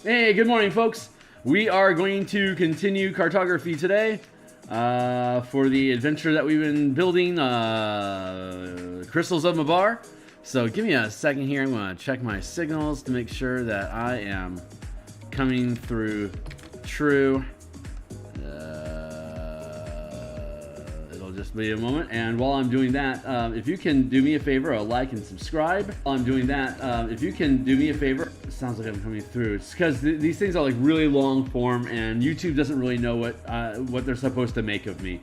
Hey, good morning, folks. We are going to continue cartography today for the adventure that we've been building, Crystals of Mabar. So give me a second here. I'm going to check my signals to make sure that I am coming through true. It'll just be a moment. And while I'm doing that, if you can do me a favor, a like and subscribe. While I'm doing that, if you can do me a favor, it sounds like I'm coming through. It's because these things are like really long form, and YouTube doesn't really know what they're supposed to make of me.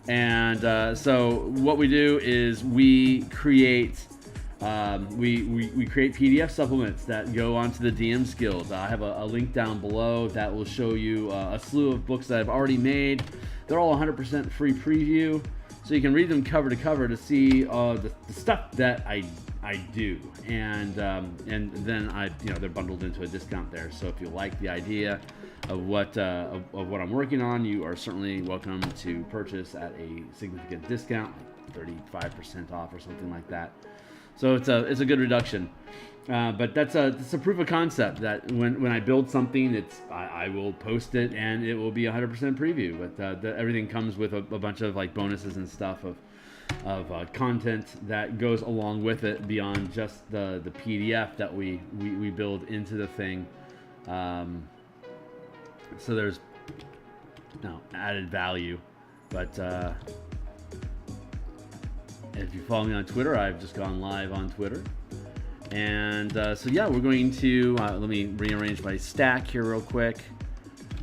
And so what we do is we create we create PDF supplements that go onto the DMsGuild. I have a link down below that will show you a slew of books that I've already made. They're all 100% free preview, so you can read them cover to cover to see the stuff that I do, and then they're bundled into a discount there. So if you like the idea of what I'm working on, you are certainly welcome to purchase at a significant discount, like 35% off or something like that. So it's a good reduction, but it's a proof of concept that when I build something, I will post it and it will be 100% preview. But everything comes with a bunch of like bonuses and stuff of content that goes along with it beyond just the PDF that we build into the thing. So there's added value, but. If you follow me on Twitter, I've just gone live on Twitter. And so yeah, we're going to, let me rearrange my stack here real quick,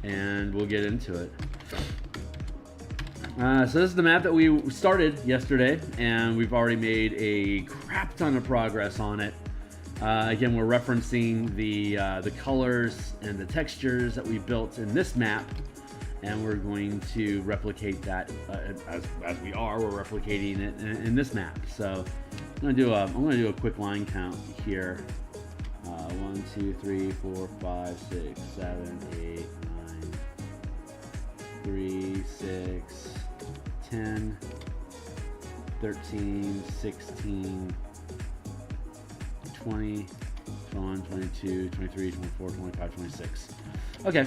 and we'll get into it. So this is the map that we started yesterday, and we've already made a crap ton of progress on it. Again, we're referencing the colors and the textures that we built in this map. And we're going to replicate that as we're replicating it in this map. So I'm gonna do a quick line count here. 1, 2, 3, 4, 5, 6, 7, 8, 9, 3, 6, 10, 13, 16, 20, 21, 22, 23, 24, 25, 26. Okay.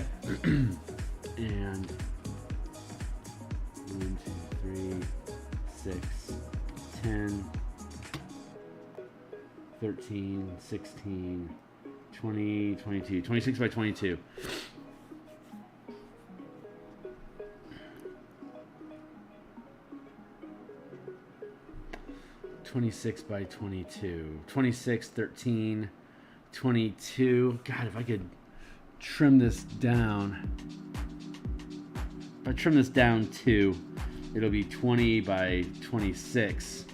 And 1, 2, 3, 6, 10, 13, 16, 20, 22, 26 by 22. By 22, 26, 13, 22. God, if I could trim this down. If I trim this down to, it'll be 20 by 26,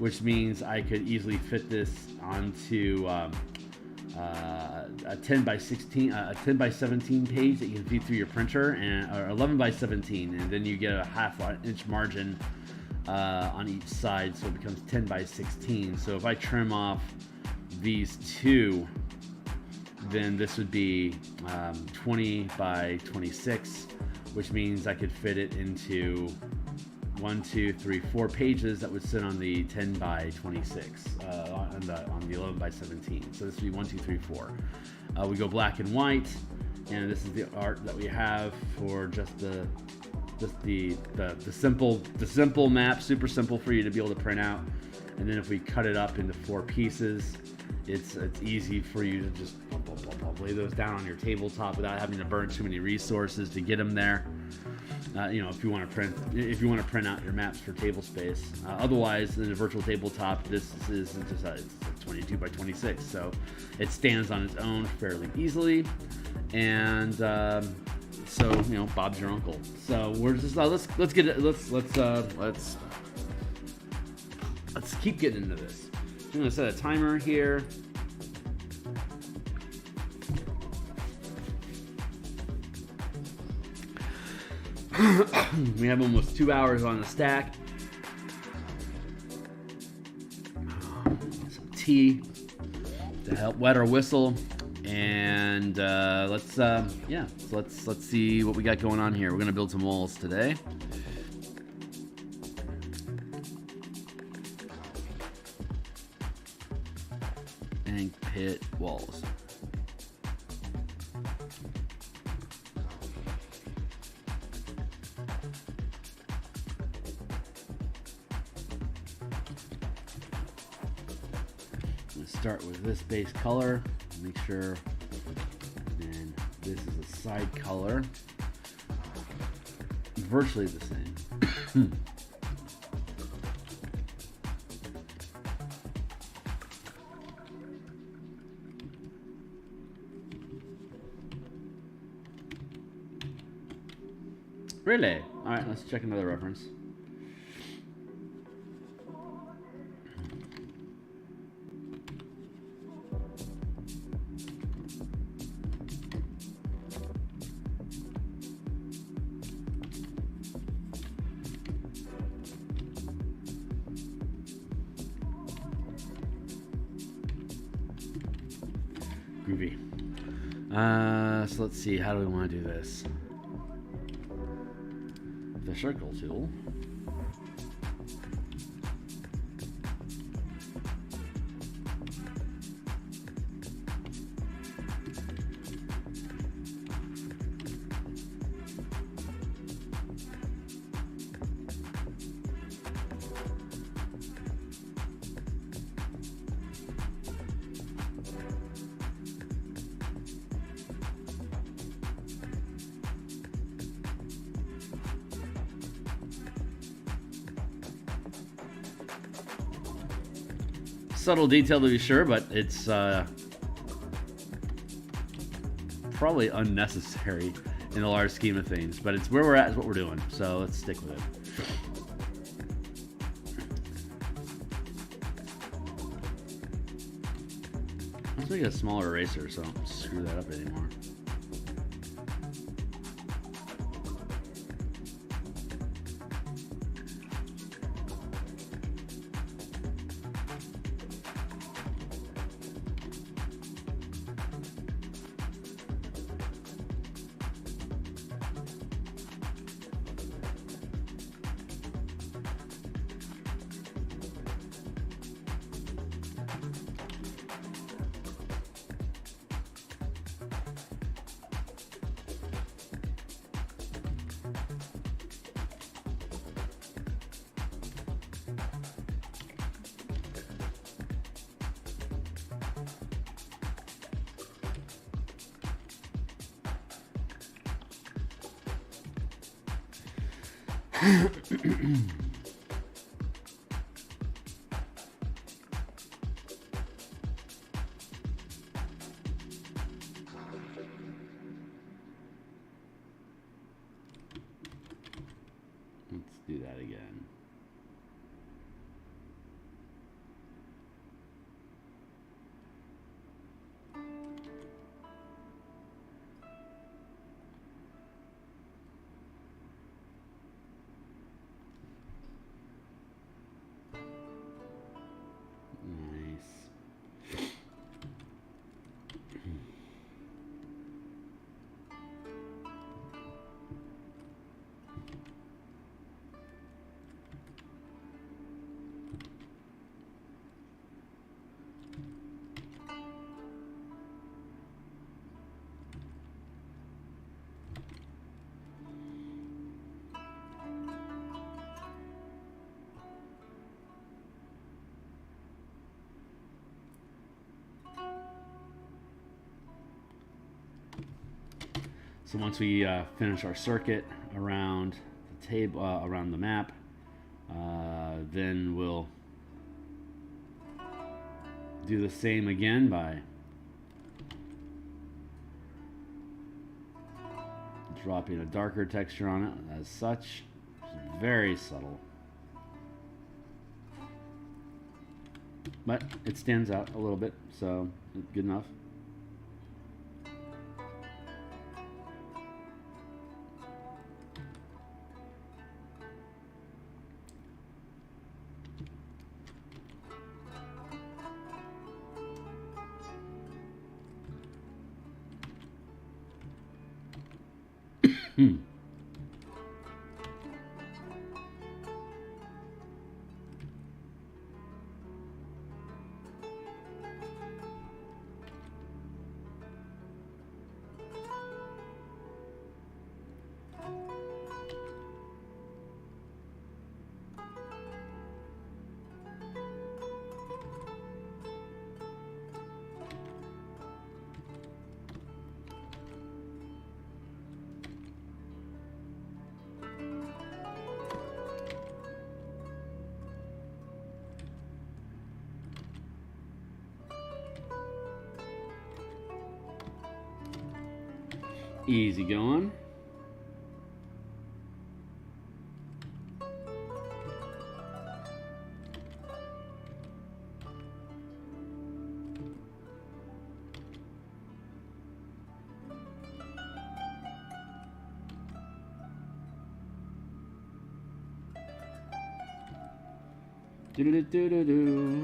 which means I could easily fit this onto a 10 by 16, a 10 by 17 page that you can feed through your printer, or 11 by 17, and then you get a ½ inch margin on each side, so it becomes 10 by 16. So if I trim off these two, then this would be 20 by 26, which means I could fit it into 1, 2, 3, 4 pages that would sit on the 10 by 26, on the 11 by 17. So this would be 1, 2, 3, 4. We go black and white, and this is the art that we have for just the simple map, super simple for you to be able to print out. And then if we cut it up into 4 pieces, it's easy for you to just lay those down on your tabletop without having to burn too many resources to get them there. If you want to print out your maps for table space. Otherwise, in a virtual tabletop, this is just it's 22 by 26, so it stands on its own fairly easily. And so Bob's your uncle. So we're just let's get it. Let's keep getting into this. I'm gonna set a timer here. We have almost 2 hours on the stack. Some tea to help wet our whistle, and let's see what we got going on here. We're gonna build some walls today. And pit walls. start with this base color, make sure, and this is a side color, virtually the same. Really? All right, let's check another reference. Groovy. So let's see, how do we want to do this? The circle tool. Subtle detail to be sure, but it's probably unnecessary in the large scheme of things. But it's where we're at, is what we're doing. So let's stick with it. Let's make a smaller eraser so I don't screw that up anymore. Let's do that again. So once we finish our circuit around the table, around the map, then we'll do the same again by dropping a darker texture on it as such. It's very subtle, but it stands out a little bit, so good enough. Easy going.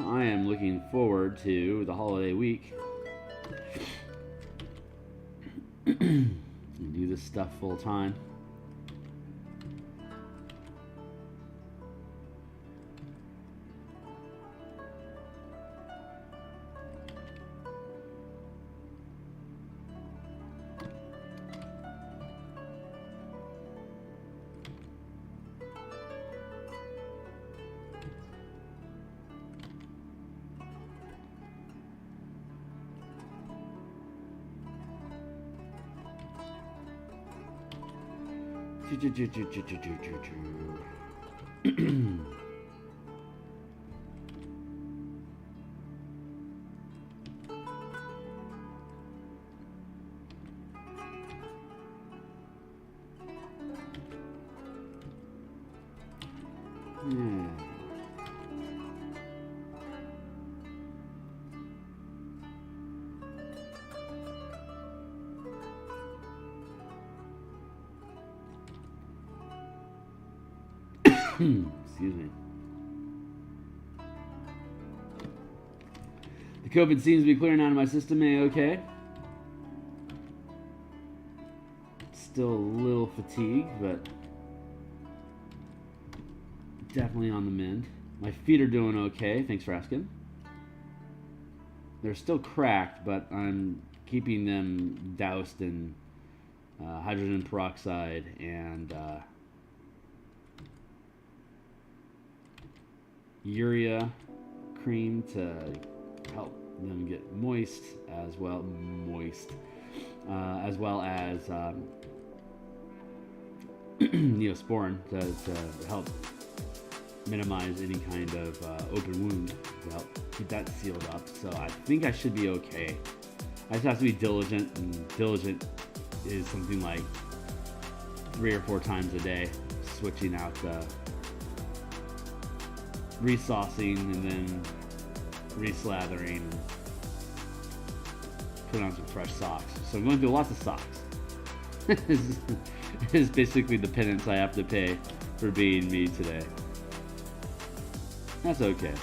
I am looking forward to the holiday week. Do this stuff full time. Excuse me. The COVID seems to be clearing out of my system. A-okay. Still a little fatigued, but definitely on the mend. My feet are doing okay. Thanks for asking. They're still cracked, but I'm keeping them doused in hydrogen peroxide and urea cream to help them get moist as well as Neosporin to help minimize any kind of open wound to help keep that sealed up. So I think I should be okay. I just have to be diligent, and diligent is something like 3 or 4 times a day, switching out the resaucing and then reslathering, put on some fresh socks. So I'm going through lots of socks. is basically the penance I have to pay for being me today. That's okay.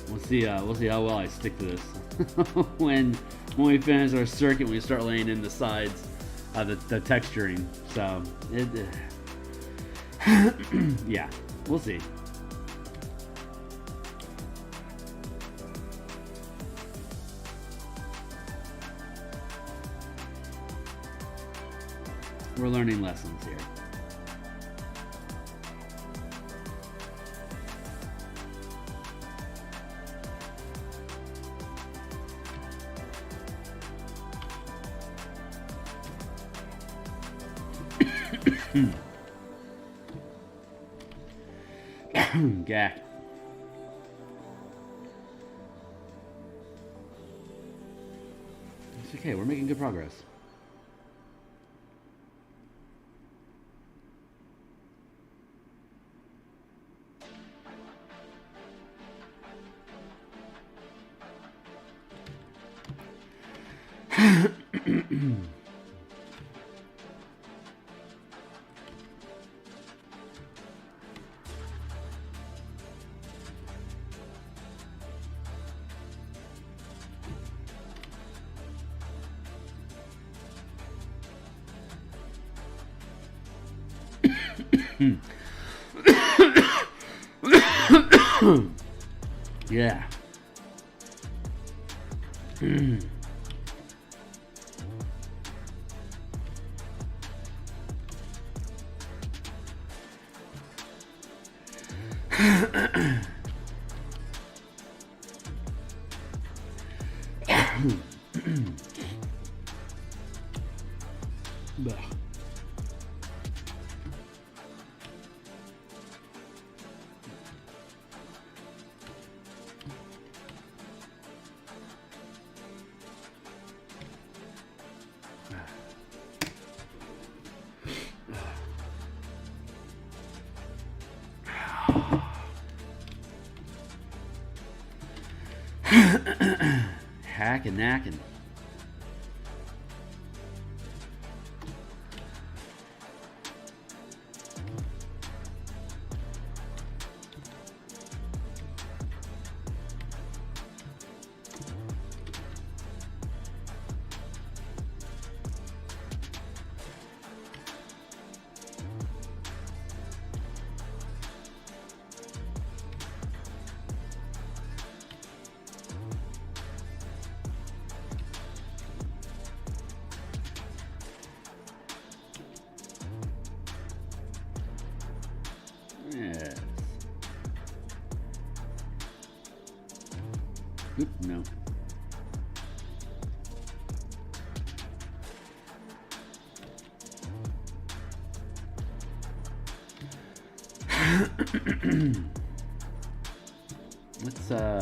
We'll see how well I stick to this when we finish our circuit. We start laying in the sides, the texturing. So yeah, we'll see. We're learning lessons here. Gak. It's okay, we're making good progress. Yeah. Hacking, knacking. Yes. Oop, no.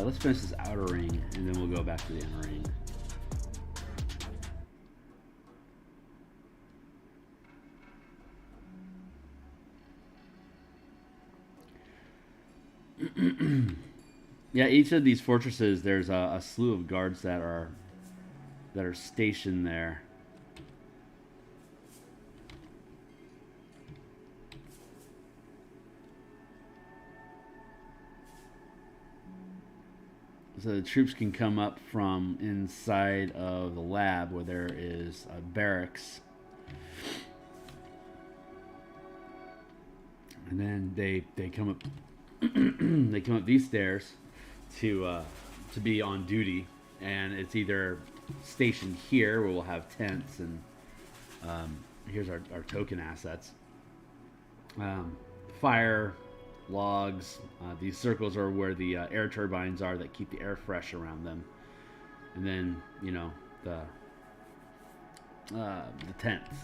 Let's finish this outer ring and then we'll go back to the inner ring. Yeah, each of these fortresses, there's a slew of guards that are stationed there. So the troops can come up from inside of the lab where there is a barracks. And then they come up they come up these stairs to be on duty, and it's either stationed here where we'll have tents and here's our token assets. Fire, logs, these circles are where the air turbines are that keep the air fresh around them, and then the tents.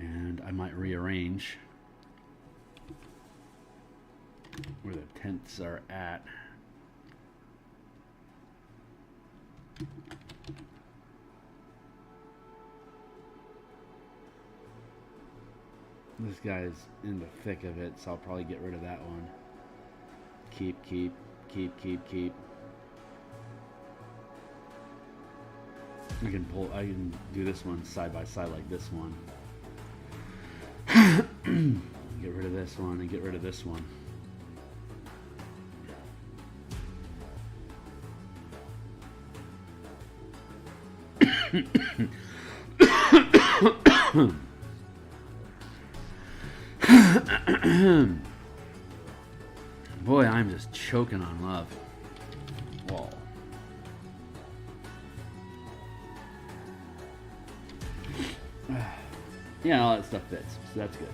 And I might rearrange where the tents are at. This guy's in the thick of it, so I'll probably get rid of that one. Keep. I can do this one side by side like this one. Get rid of this one and get rid of this one. Boy, I'm just choking on love. Whoa. Yeah, all that stuff fits, so that's good.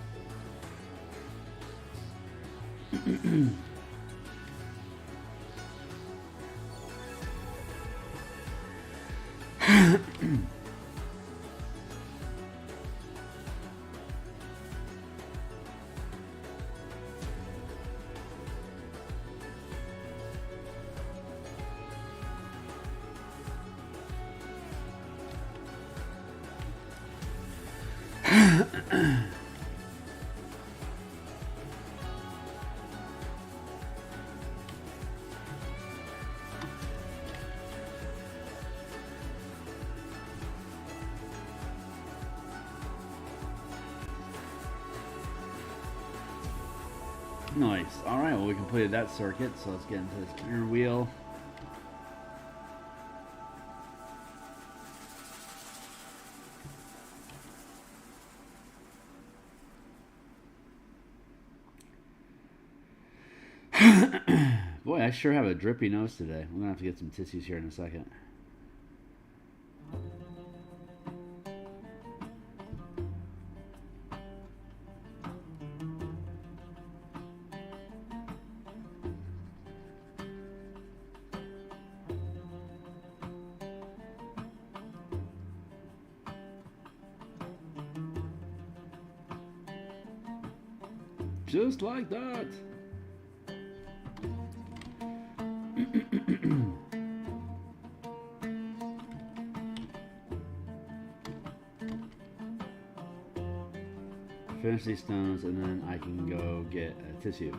Nice. All right. Well, we completed that circuit, so let's get into this inner wheel. Boy, I sure have a drippy nose today. I'm gonna have to get some tissues here in a second. Just like that. Finish these stones and then I can go get a tissue.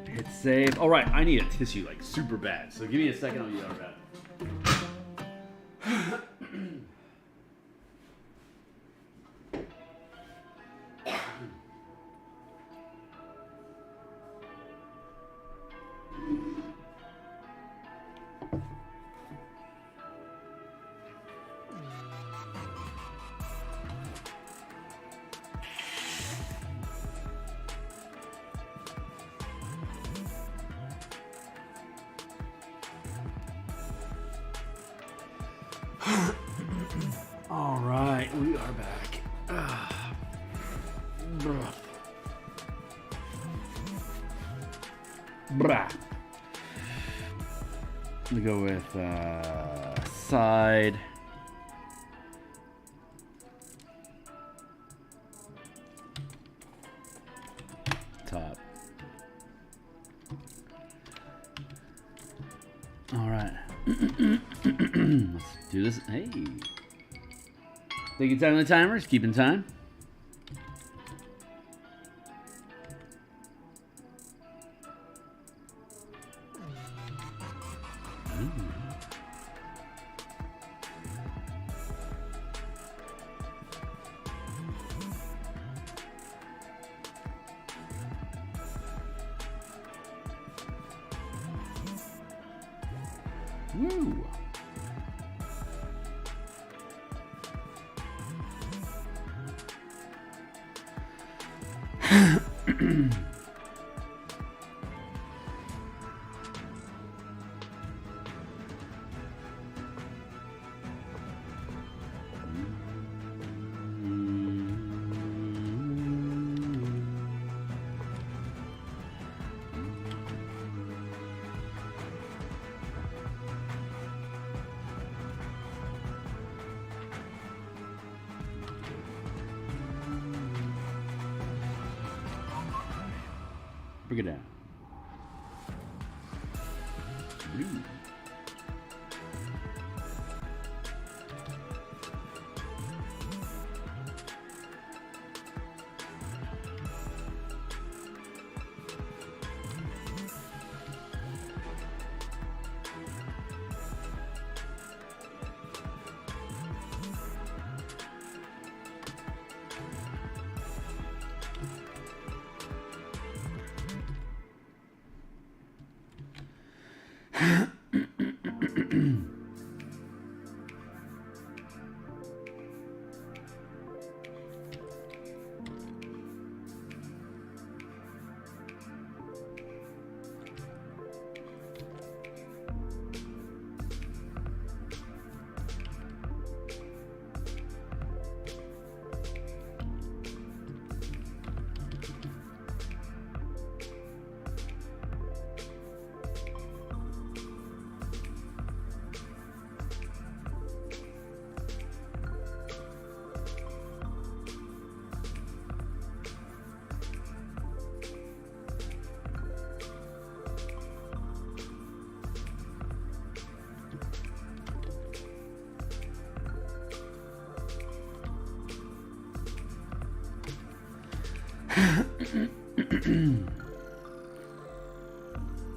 Hit save. All right, I need a tissue like super bad. So give me a second. I'll be right back. All right, we are back. We go with side. Top. All right. Let's do this. Hey. Taking time on the timers, keeping time. Woo! Bring it down.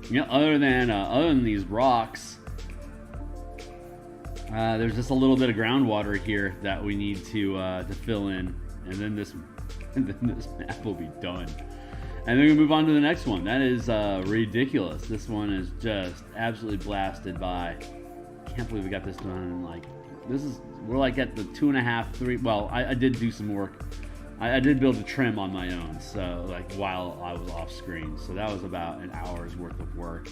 Yeah, other than these rocks, there's just a little bit of groundwater here that we need to fill in, and then this map will be done. And then we move on to the next one. That is ridiculous. This one is just absolutely blasted by. Can't believe we got this done in like we're like at the 2.5, 3. Well, I did do some work. I did build a trim on my own, so like while I was off screen. So that was about an hour's worth of work.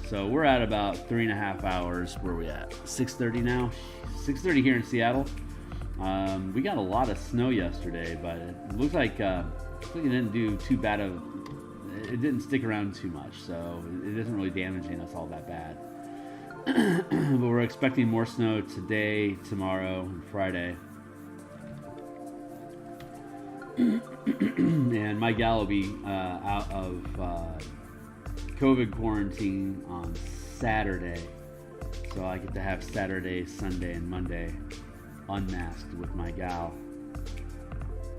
So we're at about 3.5 hours. Where are we at? 6:30 now. 6:30 here in Seattle. We got a lot of snow yesterday, but it looks like it didn't do too bad of. It didn't stick around too much, so it isn't really damaging us all that bad. But we're expecting more snow today, tomorrow, and Friday. And my gal will be out of COVID quarantine on Saturday, so I get to have Saturday, Sunday, and Monday unmasked with my gal.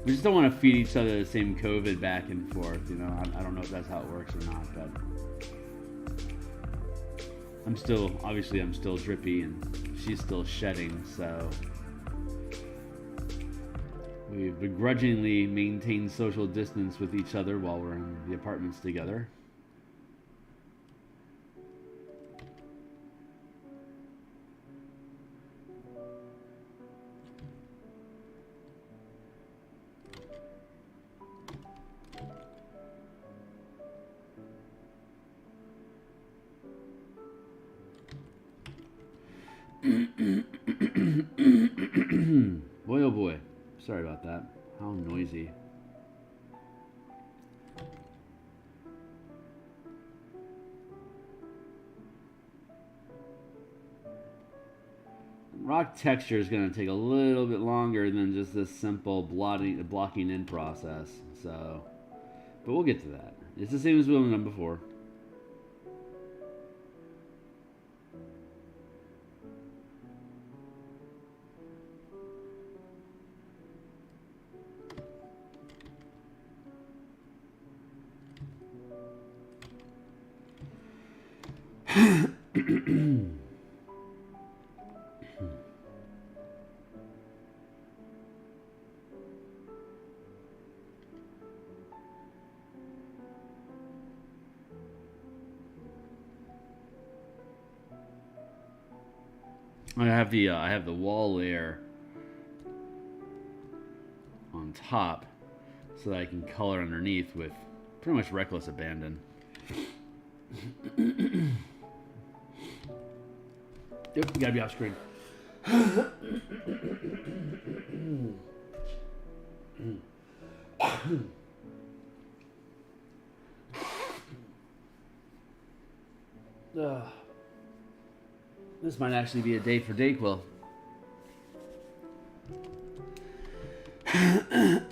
We just don't want to feed each other the same COVID back and forth, you know. I don't know if that's how it works or not, but I'm still drippy and she's still shedding, so we begrudgingly maintain social distance with each other while we're in the apartments together. Boy, oh boy. Sorry about that. How noisy. Rock texture is going to take a little bit longer than just this simple blocking in process. So, but we'll get to that. It's the same as we've done before. I have the wall layer on top so that I can color underneath with pretty much reckless abandon. Yep, you gotta be off screen. This might actually be a day for Dayquil. I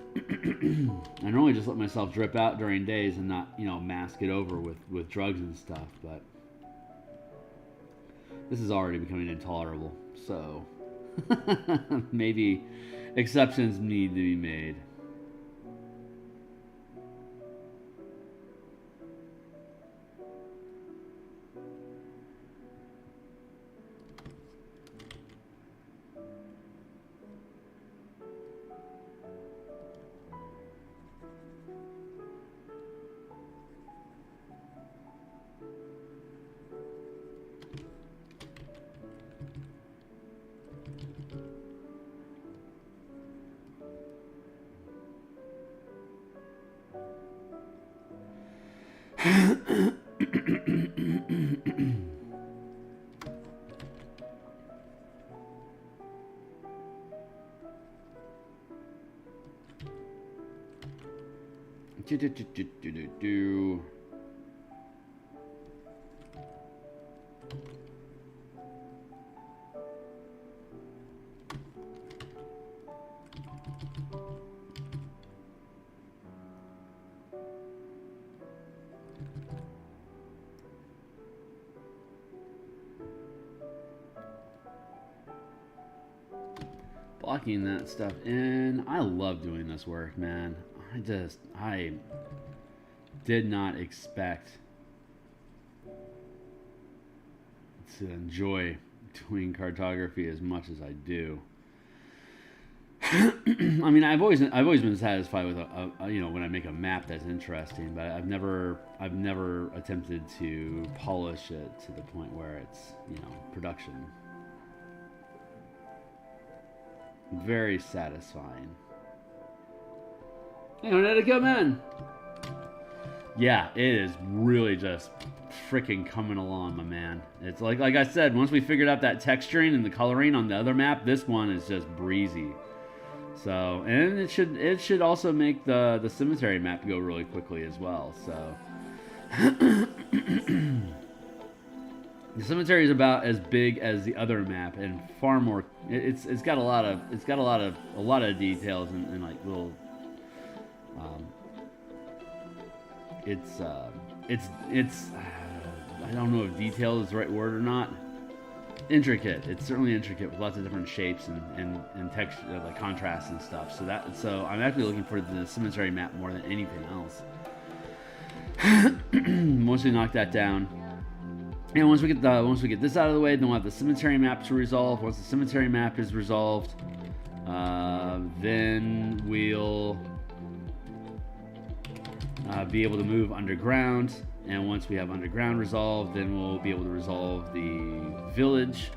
normally just let myself drip out during days and not, you know, mask it over with drugs and stuff, but this is already becoming intolerable, so maybe exceptions need to be made. Blocking that stuff in. I love doing this work, man. I did not expect to enjoy doing cartography as much as I do. I mean, I've always been satisfied with you know, when I make a map that's interesting, but I've never attempted to polish it to the point where it's, you know, production. Very satisfying. Hey, when did it come in? Yeah, it is really just freaking coming along, my man. It's like I said, once we figured out that texturing and the coloring on the other map, this one is just breezy. So, and it should also make the cemetery map go really quickly as well. So, the cemetery is about as big as the other map and far more. It's got a lot of details and like little. It's I don't know if detail is the right word or not. Intricate. It's certainly intricate with lots of different shapes and texture, like contrast and stuff. So I'm actually looking for the cemetery map more than anything else. Once we knock that down, and once we get this out of the way, then we'll have the cemetery map to resolve. Once the cemetery map is resolved, then we'll be able to move underground. And once we have underground resolved, then we'll be able to resolve the village.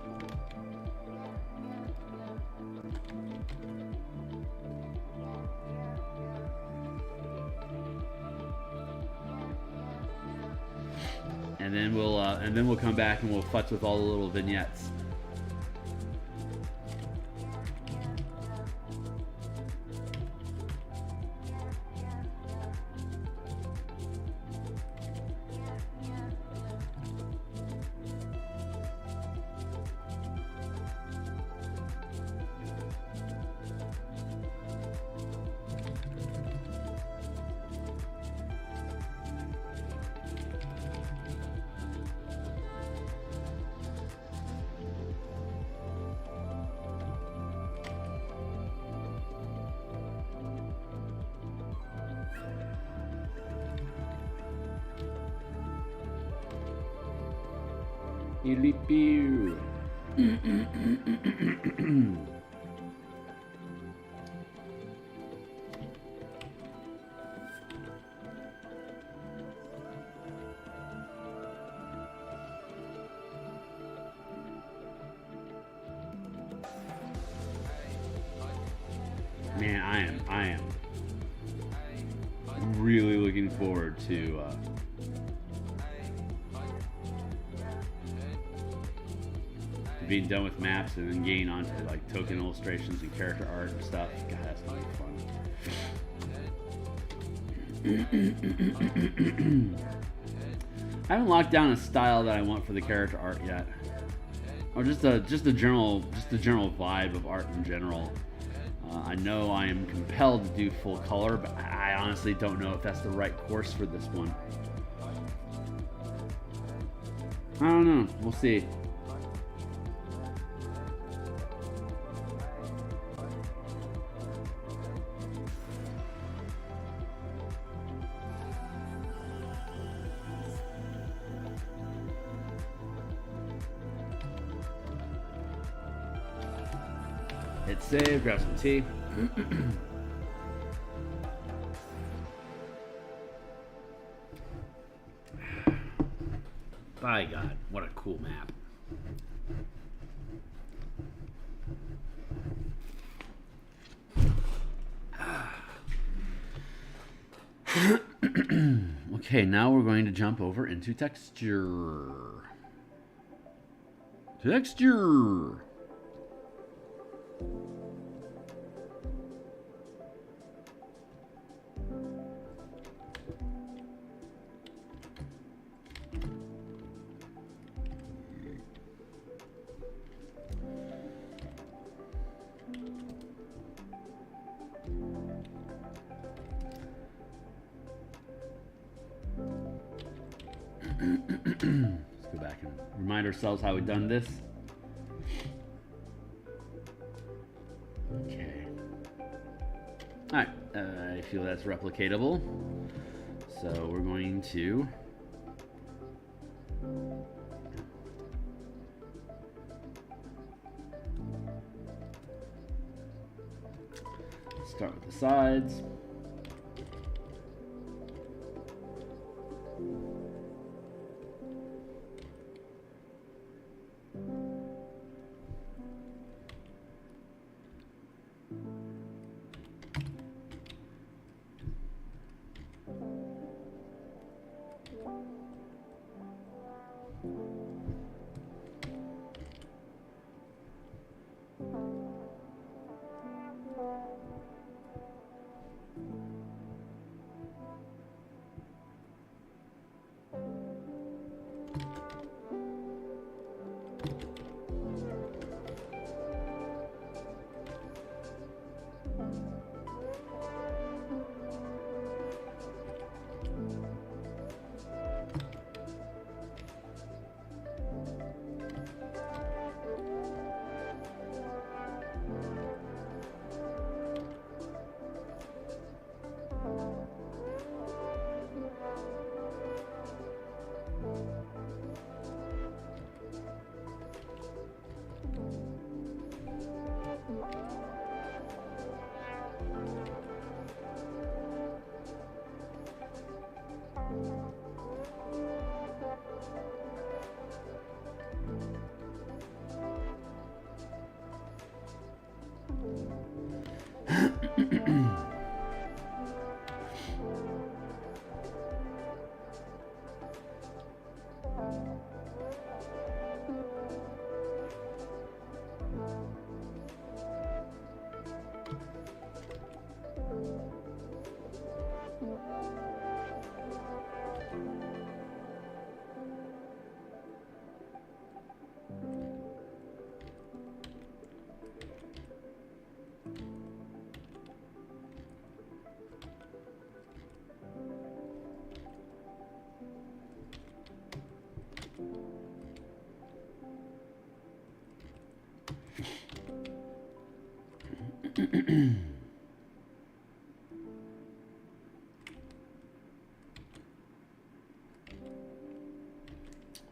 And then we'll come back and we'll futz with all the little vignettes. Man, I am really looking forward to being done with maps and then getting onto like token illustrations and character art and stuff. God, that's gonna be fun. I haven't locked down a style that I want for the character art yet, or just a general vibe of art in general. I know I am compelled to do full color, but I honestly don't know if that's the right course for this one. I don't know. We'll see. Hit save, grab some tea. By God, what a cool map. Okay, now we're going to jump over into texture. Texture. Let's go back and remind ourselves how we've done this. Okay. All right, I feel that's replicatable. So we're going to start with the sides.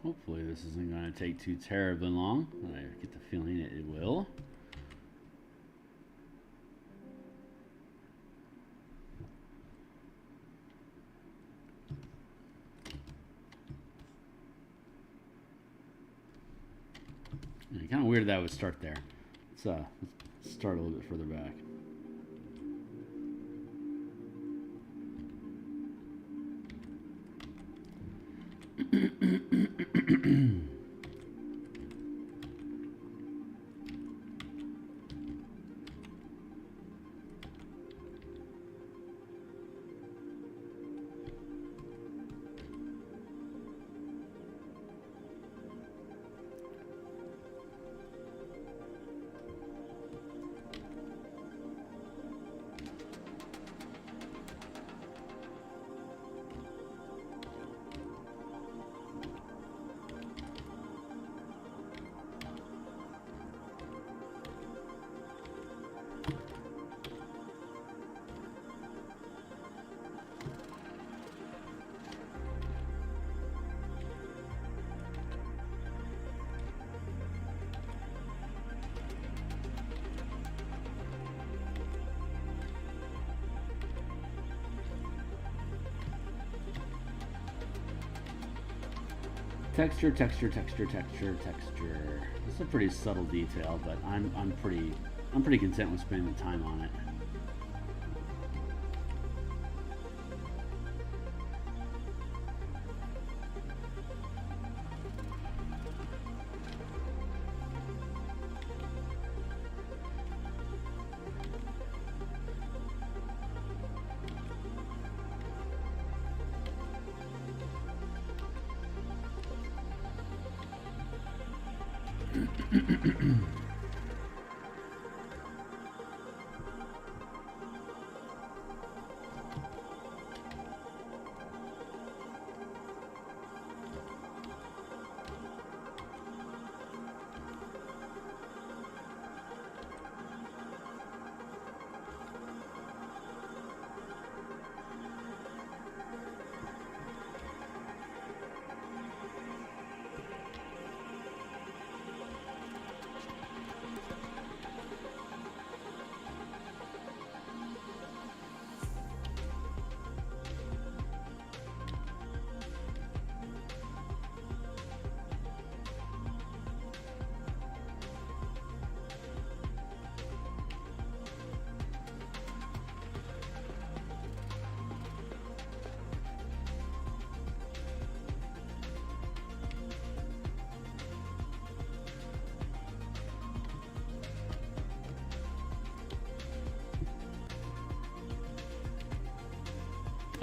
Hopefully this isn't going to take too terribly long. I get the feeling it will. Kind of weird that would start there. Let's start a little bit further back. Texture, texture, texture, texture, texture. It's a pretty subtle detail, but I'm pretty content with spending the time on it.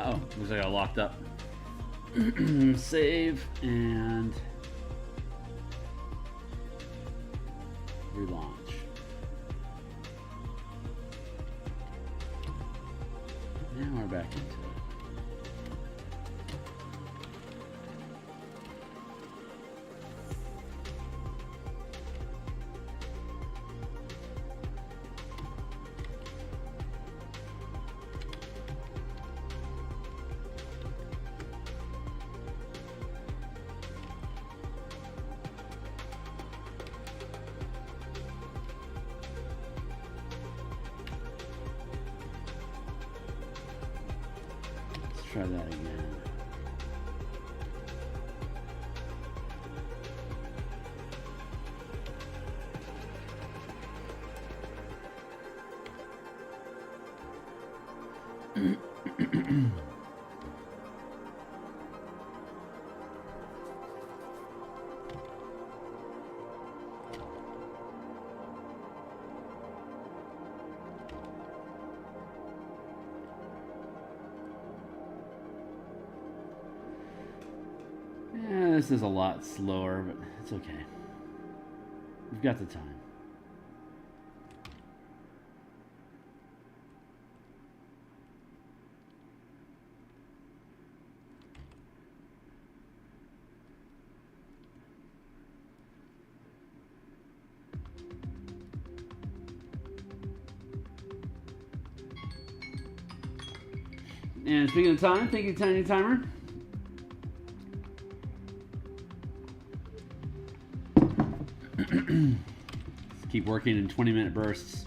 Oh, looks like I locked up. Save and relaunch. Now we're back into it. Try that again. This is a lot slower, but it's okay. We've got the time. And speaking of time, thank you, Tiny Timer. Keep working in 20-minute bursts.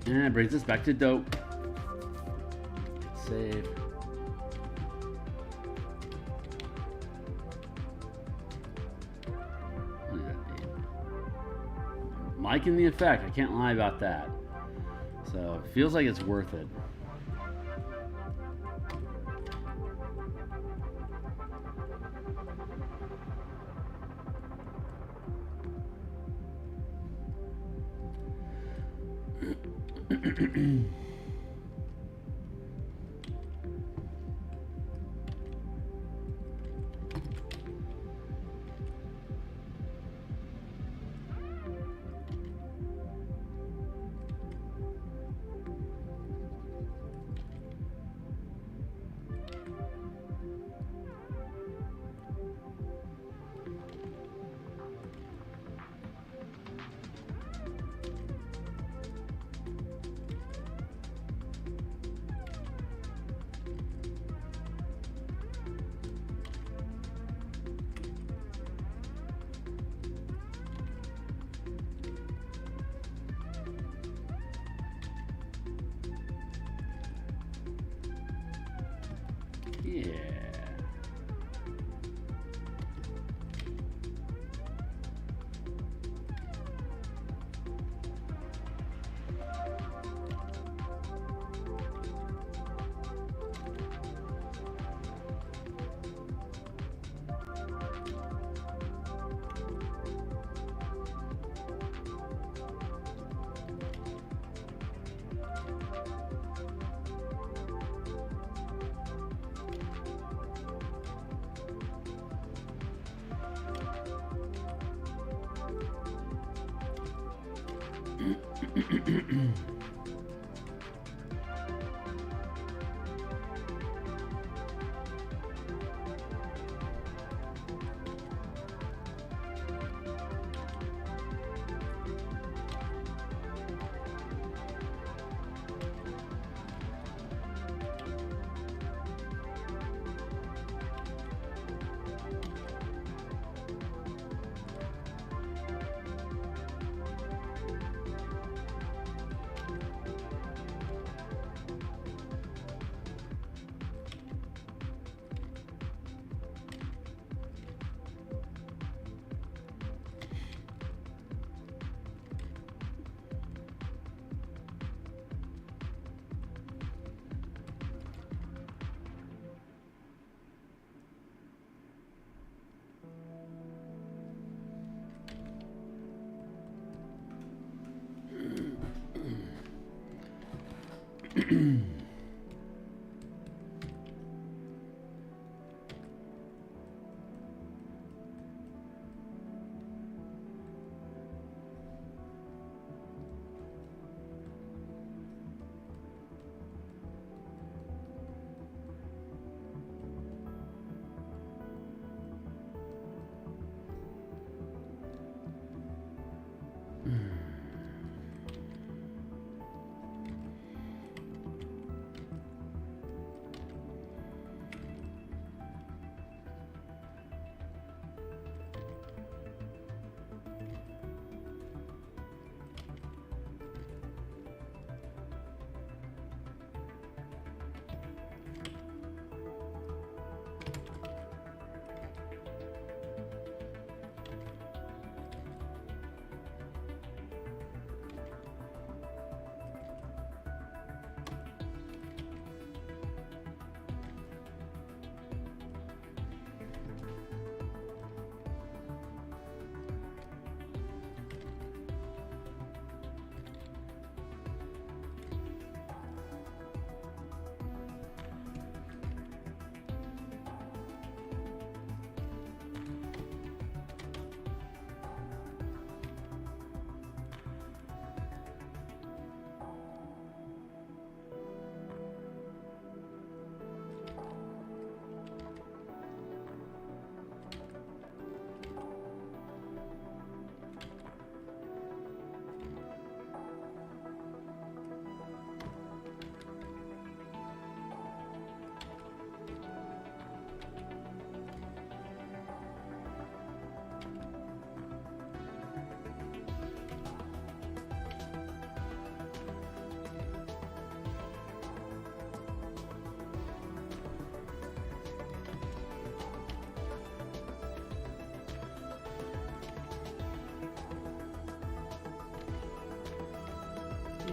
And it brings us back to dope. Save. Liking the effect, I can't lie about that. So it feels like it's worth it. Yeah.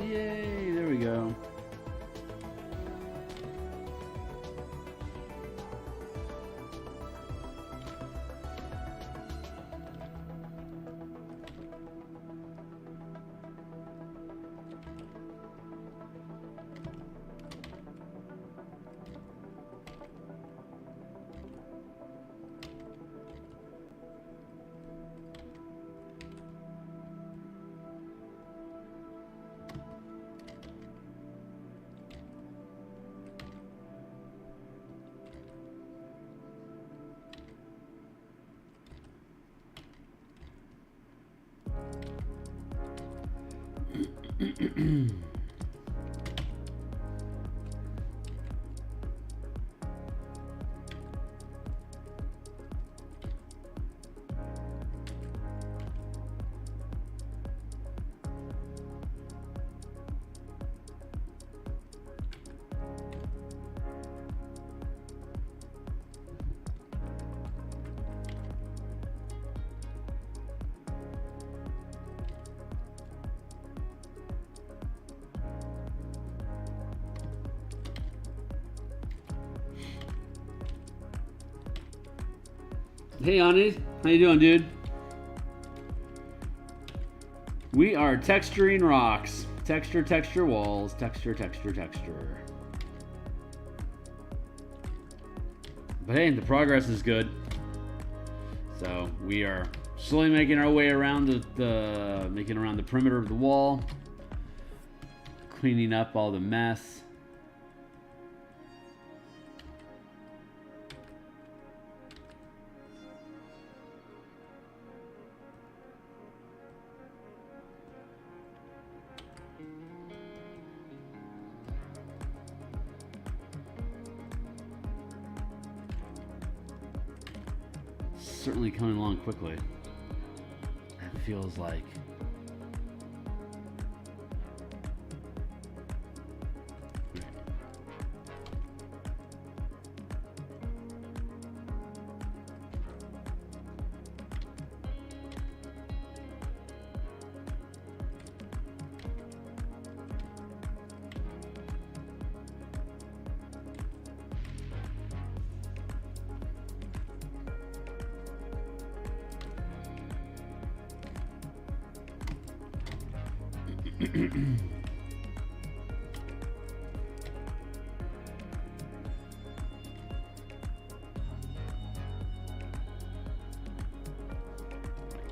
Yay, there we go. Hey, Ani, how you doing, dude? We are texturing rocks. Texture, texture walls. Texture, texture, texture. But hey, the progress is good. So we are Slowly making our way around making around the perimeter of the wall, cleaning up all the mess. Certainly coming along quickly. It feels like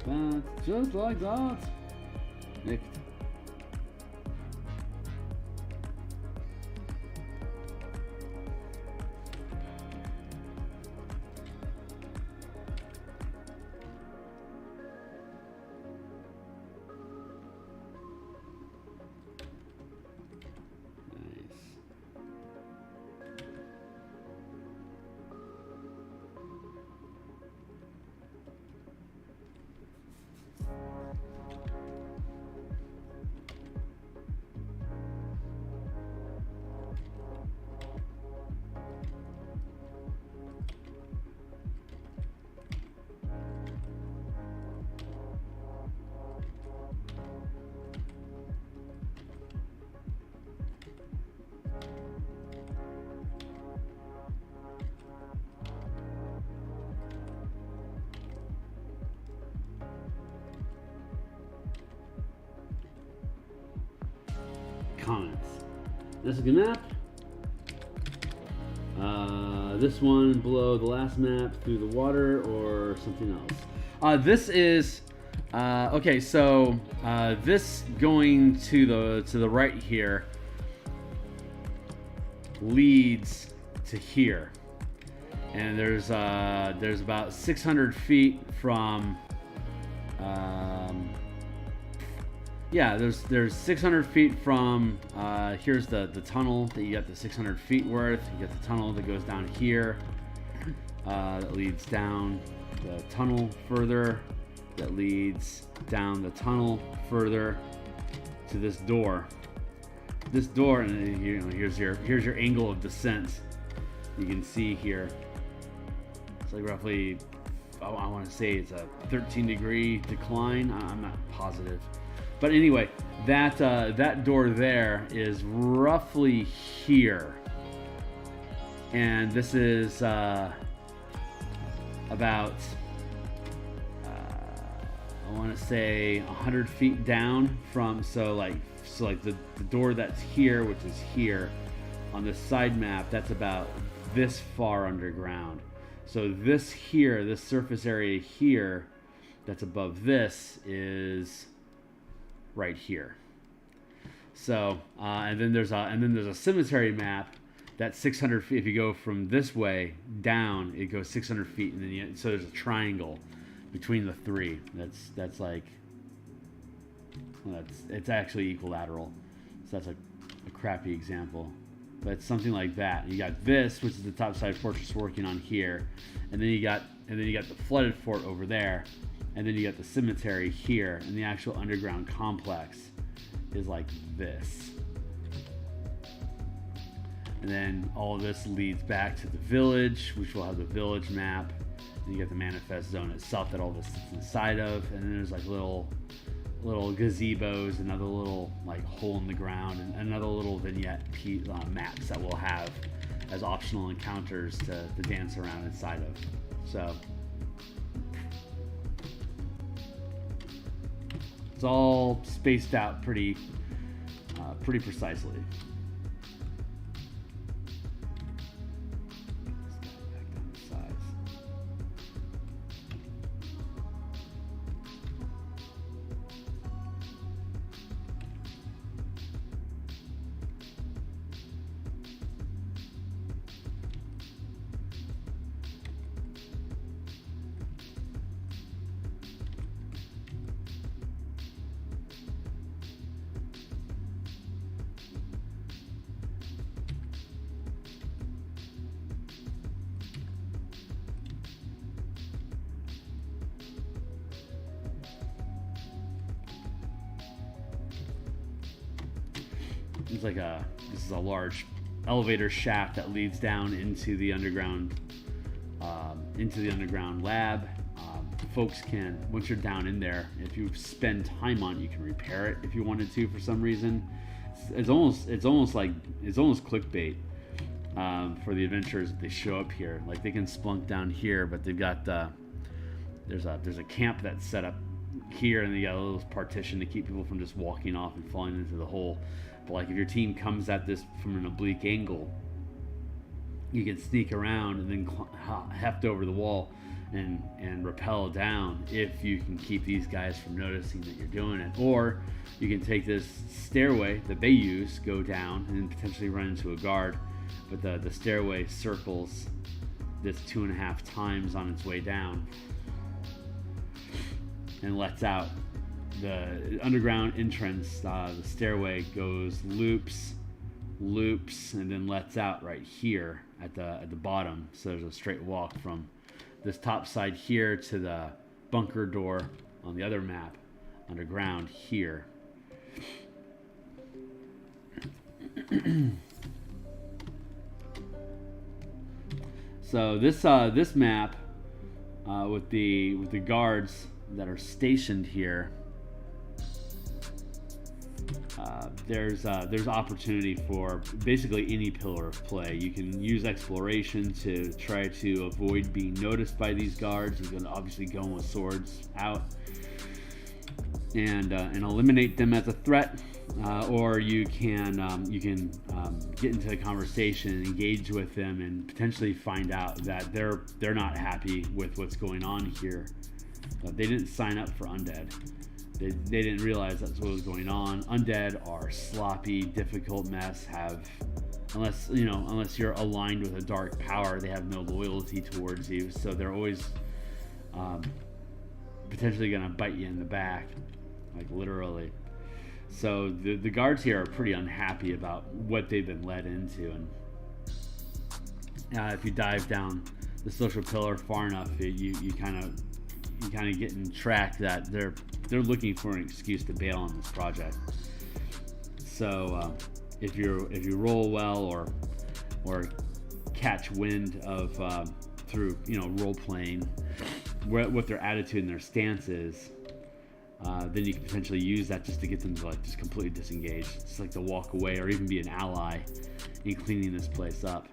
that, just like that. Nicked. Comments. This is a good map. This one below the last map through the water or something else. This is okay. So this going to the right here leads to here, and there's about 600 feet from. Yeah, there's 600 feet from, here's the tunnel that you got the 600 feet worth. You got the tunnel that goes down here, that leads down the tunnel further, that leads down the tunnel further to this door. This door, and you know, here's your angle of descent. You can see here, it's like roughly, I want to say it's a 13-degree decline. I'm not positive. But anyway, that door there is roughly here, and this is about I want to say 100 feet down from so like the door that's here, which is here on the side map, that's about this far underground. So this here, this surface area here, that's above this is right here. So and then there's a cemetery map that's 600 feet. If you go from this way down, it goes 600 feet, and then so there's a triangle between the three. That's like, well, it's actually equilateral. So that's a crappy example, but it's something like that. You got this, which is the topside fortress working on here, and then you got the flooded fort over there. And then you got the cemetery here, and the actual underground complex is like this. And then all of this leads back to the village, which will have the village map. And you got the manifest zone itself that all this sits inside of. And then there's like little gazebos, another little like hole in the ground, and another little vignette maps that we'll have as optional encounters to dance around inside of. So it's all spaced out pretty precisely. Back down to size. this is a large elevator shaft that leads down into the underground lab. Folks can, once you're down in there, if you spend time on it, you can repair it if you wanted to for some reason. It's almost clickbait for the adventurers if they show up here. Like, they can splunk down here, but they've got there's a camp that's set up here, and they got a little partition to keep people from just walking off and falling into the hole. But like, if your team comes at this from an oblique angle, you can sneak around and then heft over the wall and rappel down if you can keep these guys from noticing that you're doing it. Or you can take this stairway that they use, go down, and potentially run into a guard. But the stairway circles this 2.5 times on its way down and lets out. The underground entrance, the stairway goes loops, and then lets out right here at the bottom. So there's a straight walk from this top side here to the bunker door on the other map underground here. So this map with the guards that are stationed here, there's opportunity for basically any pillar of play. You can use exploration to try to avoid being noticed by these guards. You can obviously go in with swords out and eliminate them as a threat, or you can get into a conversation and engage with them and potentially find out that they're not happy with what's going on here. They didn't sign up for undead. They didn't realize that's what was going on. Undead are sloppy, difficult mess. Unless you're aligned with a dark power, they have no loyalty towards you. So they're always potentially going to bite you in the back, like literally. So the guards here are pretty unhappy about what they've been led into. And if you dive down the social pillar far enough, you kind of get in track that they're looking for an excuse to bail on this project. So if you roll well or catch wind of through role playing what their attitude and their stance is, then you can potentially use that just to get them to just completely disengage. It's like to walk away or even be an ally in cleaning this place up.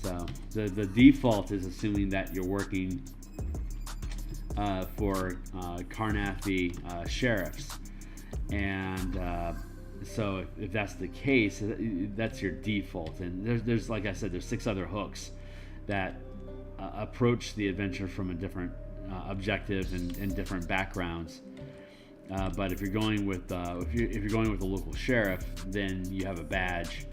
So the default is assuming that you're working for Cartography sheriffs, and so if that's the case, that's your default. And there's like I said, there's 6 other hooks that approach the adventure from a different objective and different backgrounds. But if you're going with if you're going with a local sheriff, then you have a badge,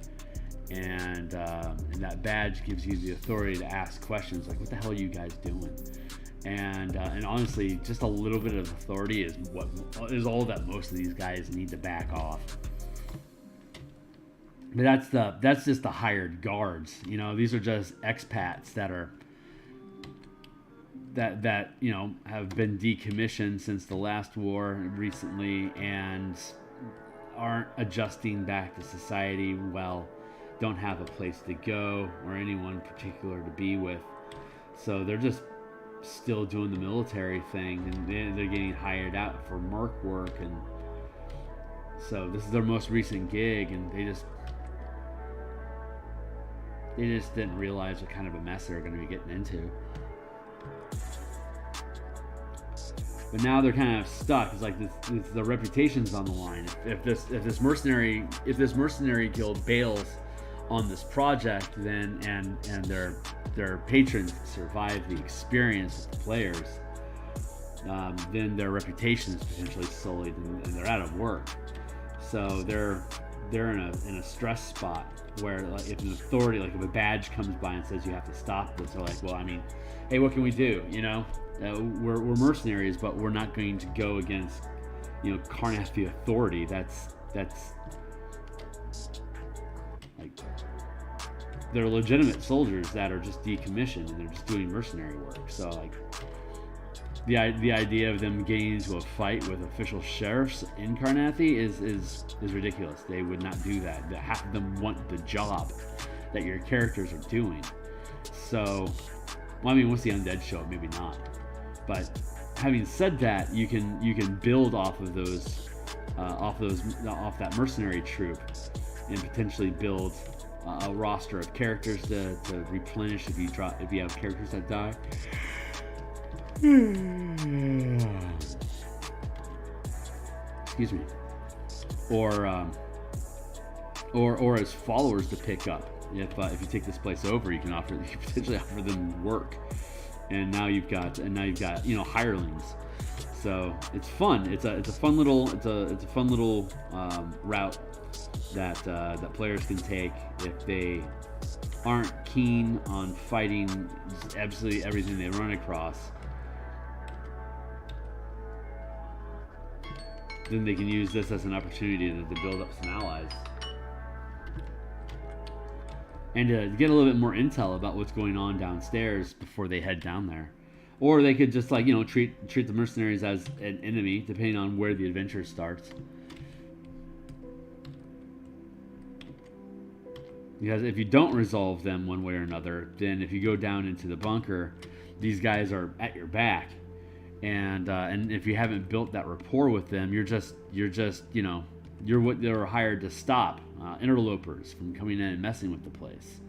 and that badge gives you the authority to ask questions like, "What the hell are you guys doing?" And honestly, just a little bit of authority is all that most of these guys need to back off. But that's just the hired guards. These are just expats that have been decommissioned since the last war recently and aren't adjusting back to society well, don't have a place to go or anyone particular to be with. So they're just still doing the military thing, and they're getting hired out for merc work, and so this is their most recent gig, and they just didn't realize what kind of a mess they were going to be getting into. But now they're kind of stuck. It's like the reputation's on the line. If this mercenary guild bails on this project, then and their patrons survive the experience of the players, then their reputation is potentially sullied and they're out of work. So they're in a stress spot where, like, if an authority, like if a badge comes by and says you have to stop this, they're like, well, I mean, hey, what can we do? We're mercenaries, but we're not going to go against Cartography authority. That's like, they're legitimate soldiers that are just decommissioned and they're just doing mercenary work. So like, the idea of them getting into a fight with official sheriffs in Cartography is ridiculous. They would not do that. Half of them want the job that your characters are doing. So, well, I mean, once the undead show up, maybe not. But having said that, you can build off of those, off that mercenary troop, and potentially build a roster of characters to replenish if you have characters that die. Excuse me. Or as followers to pick up. If you take this place over, you can potentially offer them work, and now you've got hirelings. So it's fun. It's a fun little route that players can take if they aren't keen on fighting absolutely everything they run across. Then they can use this as an opportunity to build up some allies. And to get a little bit more intel about what's going on downstairs before they head down there. Or they could just treat the mercenaries as an enemy, depending on where the adventure starts. Because if you don't resolve them one way or another, then if you go down into the bunker, these guys are at your back. And if you haven't built that rapport with them, you're what they're hired to stop interlopers from coming in and messing with the place.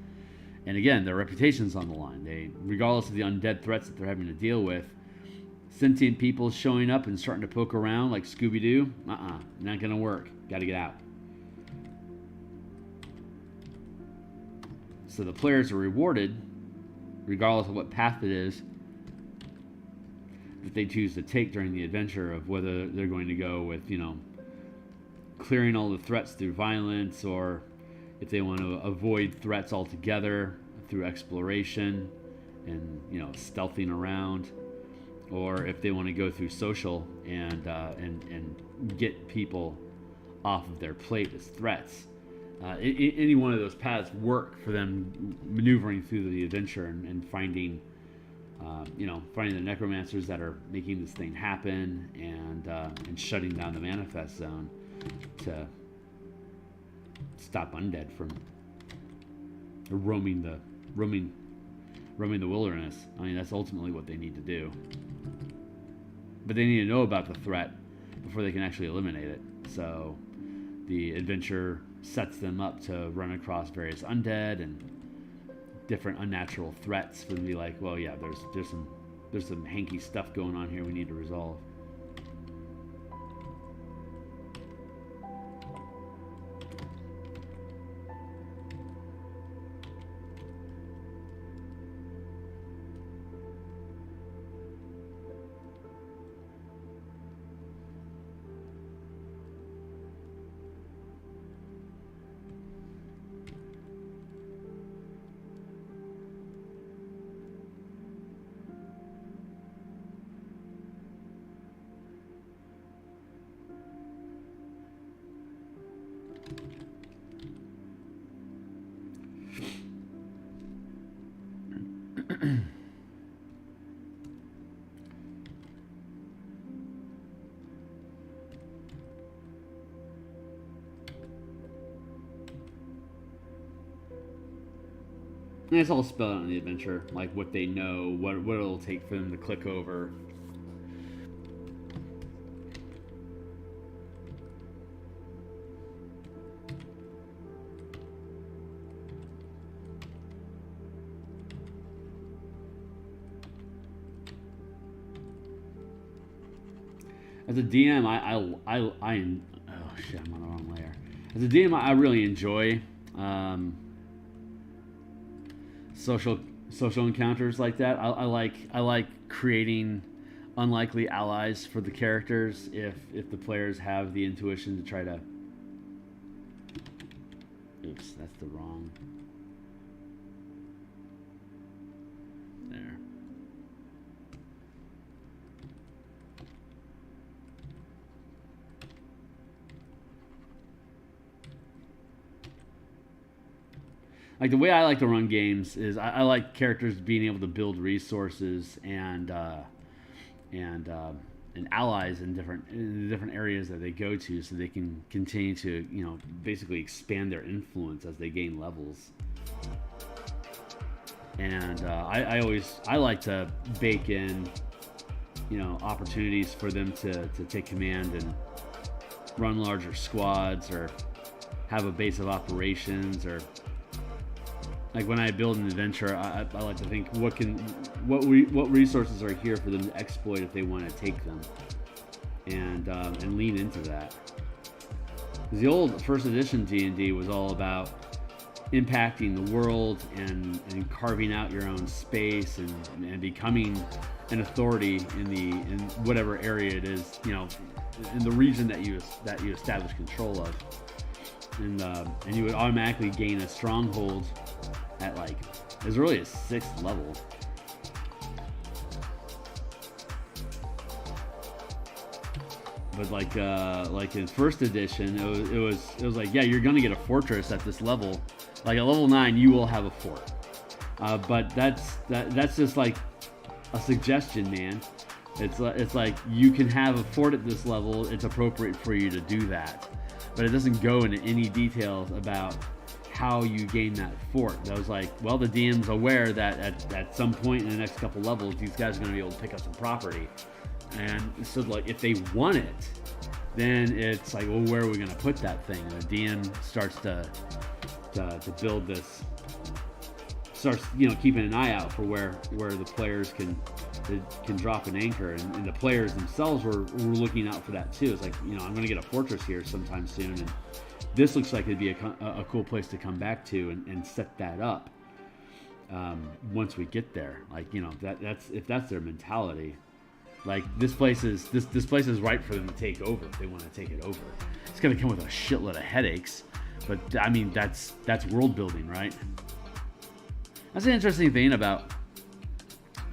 And again, their reputation's on the line. Regardless of the undead threats that they're having to deal with, sentient people showing up and starting to poke around like Scooby-Doo, not gonna work. Got to get out. So the players are rewarded, regardless of what path it is that they choose to take during the adventure, of whether they're going to go with, clearing all the threats through violence, or if they want to avoid threats altogether through exploration and stealthing around, or if they want to go through social and get people off of their plate as threats. Any one of those paths work for them maneuvering through the adventure and finding finding the necromancers that are making this thing happen, and shutting down the manifest zone to stop undead from roaming the wilderness. I mean, that's ultimately what they need to do. But they need to know about the threat before they can actually eliminate it. So the adventure sets them up to run across various undead and different unnatural threats for them to be like, well, yeah, there's some hanky stuff going on here we need to resolve. And it's all spelled out in the adventure, like what they know, what it'll take for them to click over. As a DM, oh shit, I'm on the wrong layer. As a DM, I really enjoy social encounters like that. I like creating unlikely allies for the characters if the players have the intuition to try to. Oops, that's the wrong. There. Like, the way I like to run games is I like characters being able to build resources and and allies in different areas that they go to, so they can continue to, you know, basically expand their influence as they gain levels. And I like to bake in, you know, opportunities for them to take command and run larger squads, or have a base of operations, or like when I build an adventure, I like to think what resources are here for them to exploit if they want to take them, and lean into that. Because the old first edition D&D was all about impacting the world and carving out your own space and becoming an authority in whatever area it is, you know, in the region that you establish control of, and you would automatically gain a stronghold at like as early as 6th level. But like in first edition, it was like, yeah, you're gonna get a fortress at this level. Like at level 9, you will have a fort. But that's just like a suggestion, man. It's like you can have a fort at this level. It's appropriate for you to do that, but it doesn't go into any details about how you gain that fort. I was like, well, the DM's aware that at some point in the next couple levels, these guys are going to be able to pick up some property, and so like if they want it, then it's like, well, where are we going to put that thing? And the DM starts to build this, starts, you know, keeping an eye out for where the players can drop an anchor, and the players themselves were looking out for that too. It's like, you know, I'm going to get a fortress here sometime soon, and this looks like it'd be a cool place to come back to and set that up once we get there. Like, you know, that's if that's their mentality. Like this place is right for them to take over if they want to take it over. It's going to come with a shitload of headaches, but I mean that's world building, right? That's an interesting thing about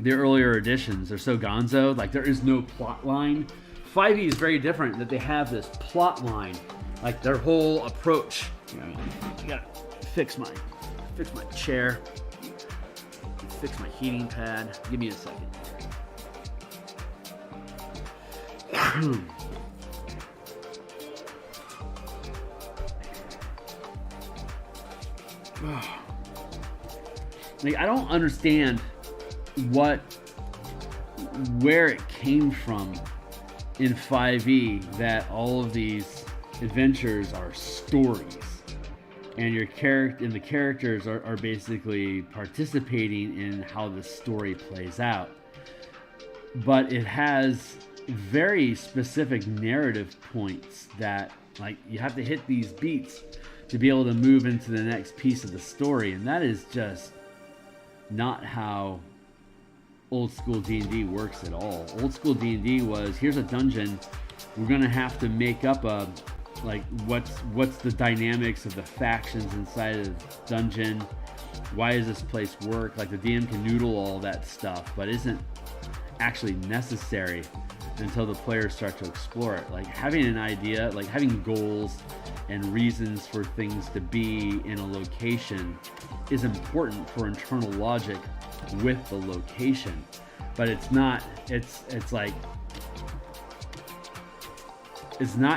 the earlier editions. They're so gonzo. Like there is no plot line. 5e is very different, that they have this plot line. Like their whole approach. You know, I gotta fix my chair, fix my heating pad. Give me a second. Like I don't understand where it came from in 5e that all of these adventures are stories, and the characters are basically participating in how the story plays out, but it has very specific narrative points that, like, you have to hit these beats to be able to move into the next piece of the story, and that is just not how old school D&D works at all. Old school D&D was, here's a dungeon, we're gonna have to make up a, like, what's the dynamics of the factions inside of the dungeon, why does this place work? Like the DM can noodle all that stuff, but isn't actually necessary until the players start to explore it. Like having an idea, like having goals and reasons for things to be in a location is important for internal logic with the location, but it's not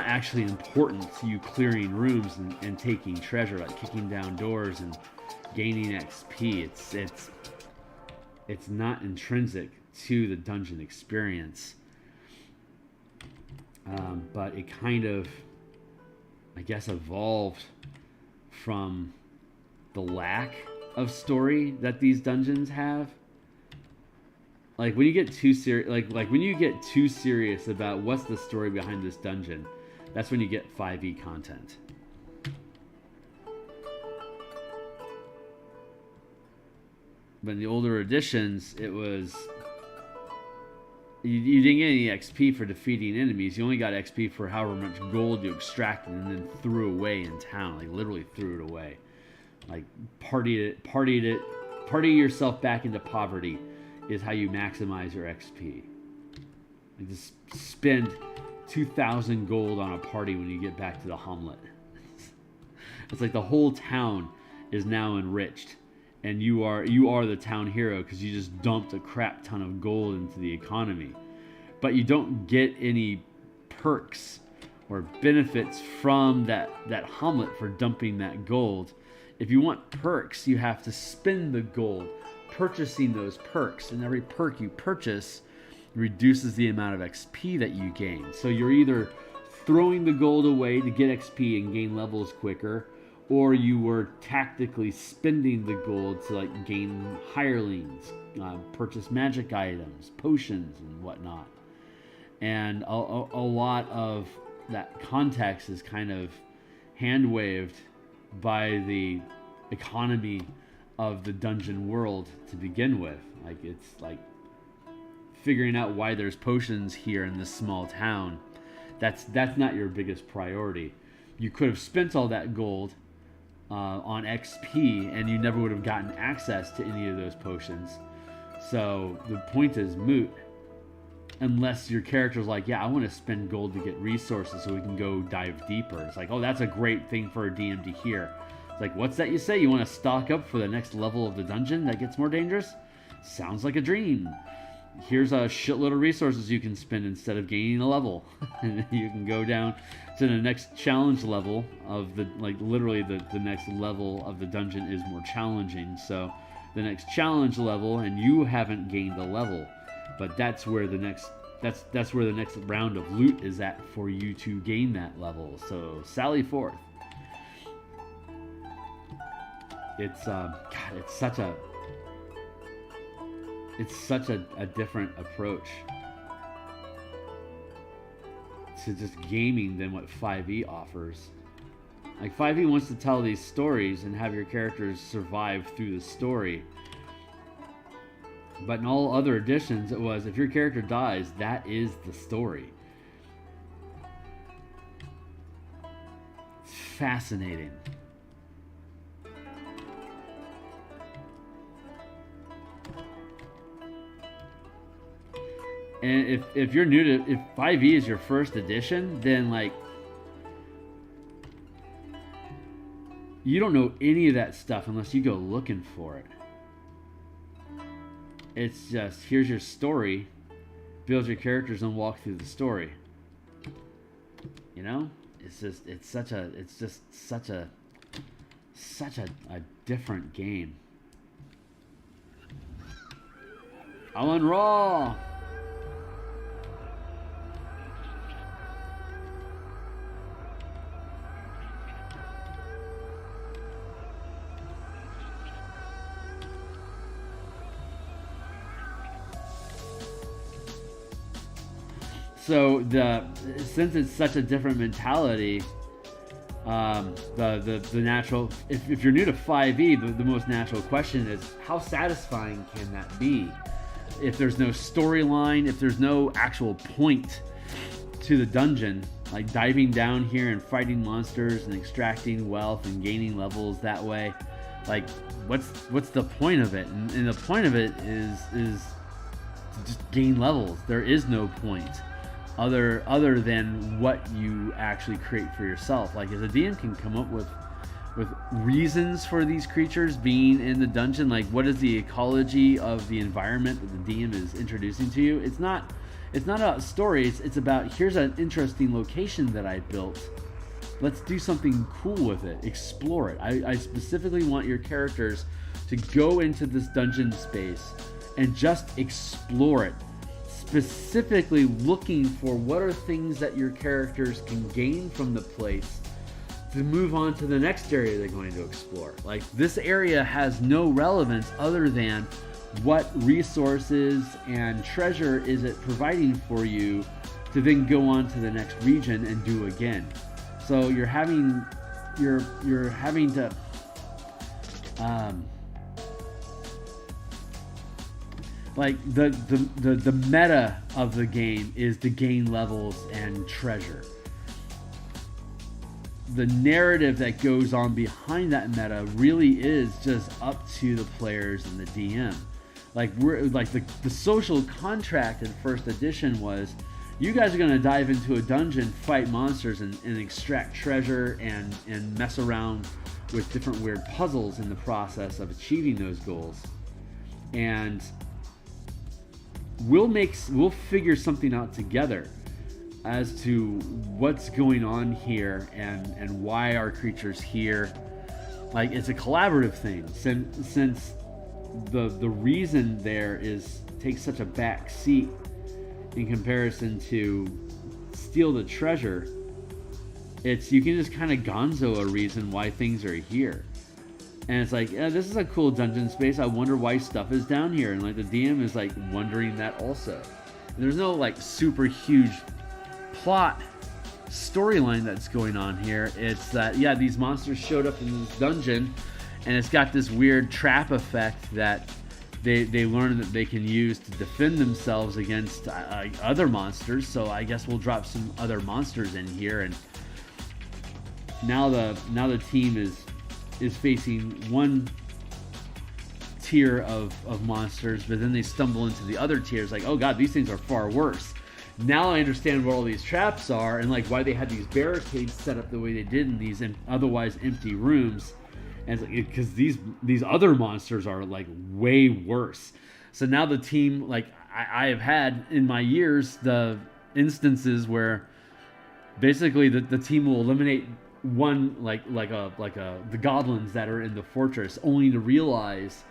actually important to you clearing rooms and taking treasure, like kicking down doors and gaining XP. It's not intrinsic to the dungeon experience. But it kind of, I guess, evolved from the lack of story that these dungeons have. Like when you get too serious, like when you get too serious about what's the story behind this dungeon, that's when you get 5e content. But in the older editions, it was, you didn't get any XP for defeating enemies. You only got XP for however much gold you extracted and then threw away in town. Like literally threw it away. Like party yourself back into poverty is how you maximize your XP. Like just spend 2,000 gold on a party when you get back to the hamlet. It's like the whole town is now enriched, and you are the town hero because you just dumped a crap ton of gold into the economy. but you don't get any perks or benefits from that Hamlet for dumping that gold. If you want perks, you have to spend the gold purchasing those perks, and every perk you purchase reduces the amount of XP that you gain. So you're either throwing the gold away to get XP and gain levels quicker, or you were tactically spending the gold to like gain hirelings, purchase magic items, potions, and whatnot. And a lot of that context is kind of hand-waved by the economy of the dungeon world to begin with. Like, it's like figuring out why there's potions here in this small town. That's not your biggest priority. You could have spent all that gold on XP, and you never would have gotten access to any of those potions. So the point is moot, unless your character's like, yeah, I want to spend gold to get resources so we can go dive deeper. It's like, oh, that's a great thing for a DM to hear. It's like, what's that you say? You want to stock up for the next level of the dungeon that gets more dangerous? Sounds like a dream. Here's a shitload of resources you can spend instead of gaining a level. And you can go down to the next challenge level of the, like, literally the next level of the dungeon is more challenging. So the next challenge level, and you haven't gained a level, but that's where the next round of loot is at for you to gain that level. So sally forth. It's such a different approach to just gaming than what 5e offers. Like, 5e wants to tell these stories and have your characters survive through the story. But in all other editions, it was, if your character dies, that is the story. It's fascinating. And if you're new to, if 5e is your first edition, then like, you don't know any of that stuff unless you go looking for it. It's just, here's your story, build your characters and walk through the story. You know? It's just such a different game. Alan Raw! So since it's such a different mentality, the natural, if you're new to 5e, the most natural question is, how satisfying can that be? If there's no storyline, if there's no actual point to the dungeon, like diving down here and fighting monsters and extracting wealth and gaining levels that way, like what's the point of it? And the point of it is to just gain levels. There is no point other than what you actually create for yourself. Like, if the DM can come up with reasons for these creatures being in the dungeon, like what is the ecology of the environment that the DM is introducing to you? It's not about stories. It's about, here's an interesting location that I built. Let's do something cool with it. Explore it. I specifically want your characters to go into this dungeon space and just explore it. Specifically looking for what are things that your characters can gain from the place to move on to the next area they're going to explore. Like, this area has no relevance other than what resources and treasure is it providing for you to then go on to the next region and do again. So you're having to like the meta of the game is to gain levels and treasure. The narrative that goes on behind that meta really is just up to the players and the DM. Like, we're like the social contract in first edition was, you guys are going to dive into a dungeon, fight monsters, and extract treasure and mess around with different weird puzzles in the process of achieving those goals. And we'll figure something out together as to what's going on here and why our creature's here. Like, it's a collaborative thing, since the reason there is takes such a back seat in comparison to steal the treasure. It's, you can just kind of gonzo a reason why things are here. And it's like, yeah, this is a cool dungeon space. I wonder why stuff is down here. And like the DM is like wondering that also. And there's no like super huge plot storyline that's going on here. It's that, yeah, these monsters showed up in this dungeon, and it's got this weird trap effect that they learn that they can use to defend themselves against other monsters. So I guess we'll drop some other monsters in here, and now the team is facing one tier of monsters, but then they stumble into the other tiers, like, oh god, these things are far worse. Now I understand what all these traps are, and like why they had these barricades set up the way they did in these otherwise empty rooms. And it's like, because these other monsters are like way worse. So now the team, like I have had in my years, the instances where basically the team will eliminate one the goblins that are in the fortress, only to realize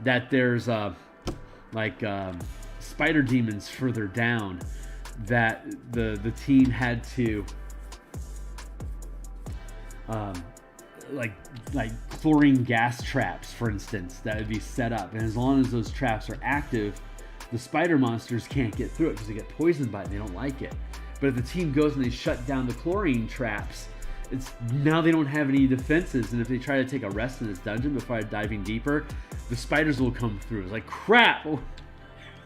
that there's spider demons further down that the team had to like chlorine gas traps, for instance, that would be set up, and as long as those traps are active, the spider monsters can't get through it because they get poisoned by it and they don't like it. But if the team goes and they shut down the chlorine traps, it's now they don't have any defenses, and if they try to take a rest in this dungeon before diving deeper, the spiders will come through. It's like, crap,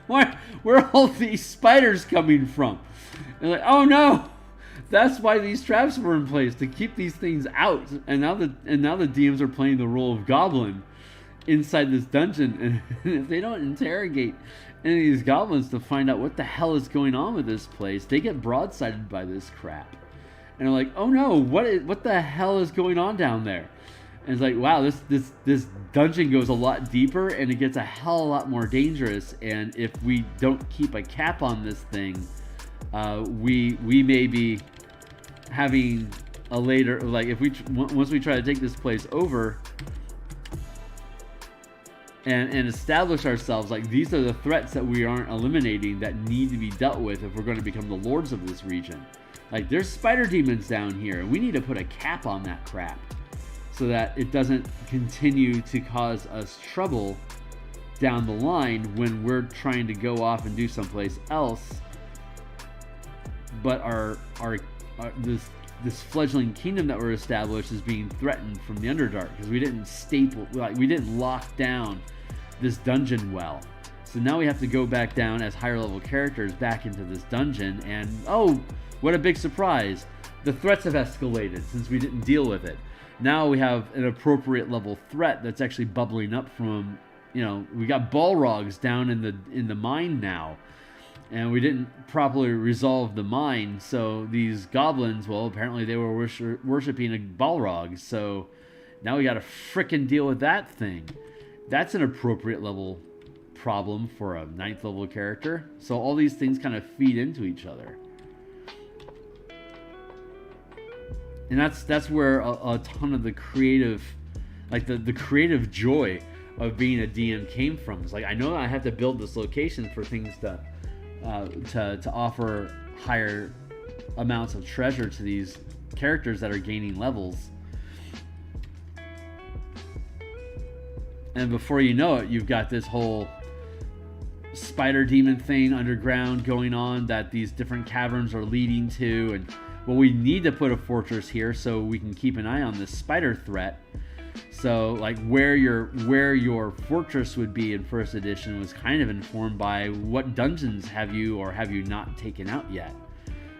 where are all these spiders coming from? And like, oh no, that's why these traps were in place, to keep these things out. And now the DMs are playing the role of goblin inside this dungeon, and if they don't interrogate any of these goblins to find out what the hell is going on with this place, they get broadsided by this crap. And they're like, oh no, what the hell is going on down there? And it's like, wow, this dungeon goes a lot deeper, and it gets a hell of a lot more dangerous. And if we don't keep a cap on this thing, we may be having a later, like, if we once we try to take this place over and establish ourselves, like, these are the threats that we aren't eliminating that need to be dealt with if we're going to become the lords of this region. Like, there's spider demons down here, and we need to put a cap on that crap so that it doesn't continue to cause us trouble down the line when we're trying to go off and do someplace else. But this fledgling kingdom that we're established is being threatened from the Underdark because we didn't lock down this dungeon well. So now we have to go back down as higher level characters back into this dungeon, and oh, what a big surprise. The threats have escalated since we didn't deal with it. Now we have an appropriate level threat that's actually bubbling up from, we got Balrogs down in the mine now. And we didn't properly resolve the mine, so these goblins, well, apparently they were worshipping a Balrog, so now we gotta frickin' deal with that thing. That's an appropriate level problem for a 9th level character. So all these things kind of feed into each other. And that's where a ton of the creative, like the creative joy of being a DM came from. It's like, I know I have to build this location for things to offer higher amounts of treasure to these characters that are gaining levels. And before you know it, you've got this whole spider demon thing underground going on that these different caverns are leading to. And well, we need to put a fortress here so we can keep an eye on this spider threat. So, like, where your fortress would be in first edition was kind of informed by what dungeons have you or have you not taken out yet,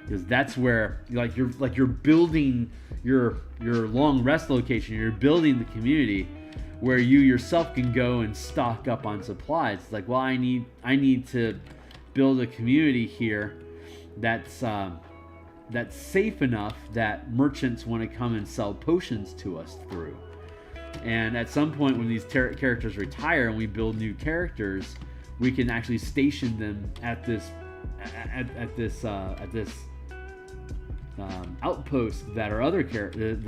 because that's where you're building your long rest location. You're building the community where you yourself can go and stock up on supplies. It's like, well, I need to build a community here that's safe enough that merchants want to come and sell potions to us through. And at some point when these characters retire and we build new characters, we can actually station them at this outpost that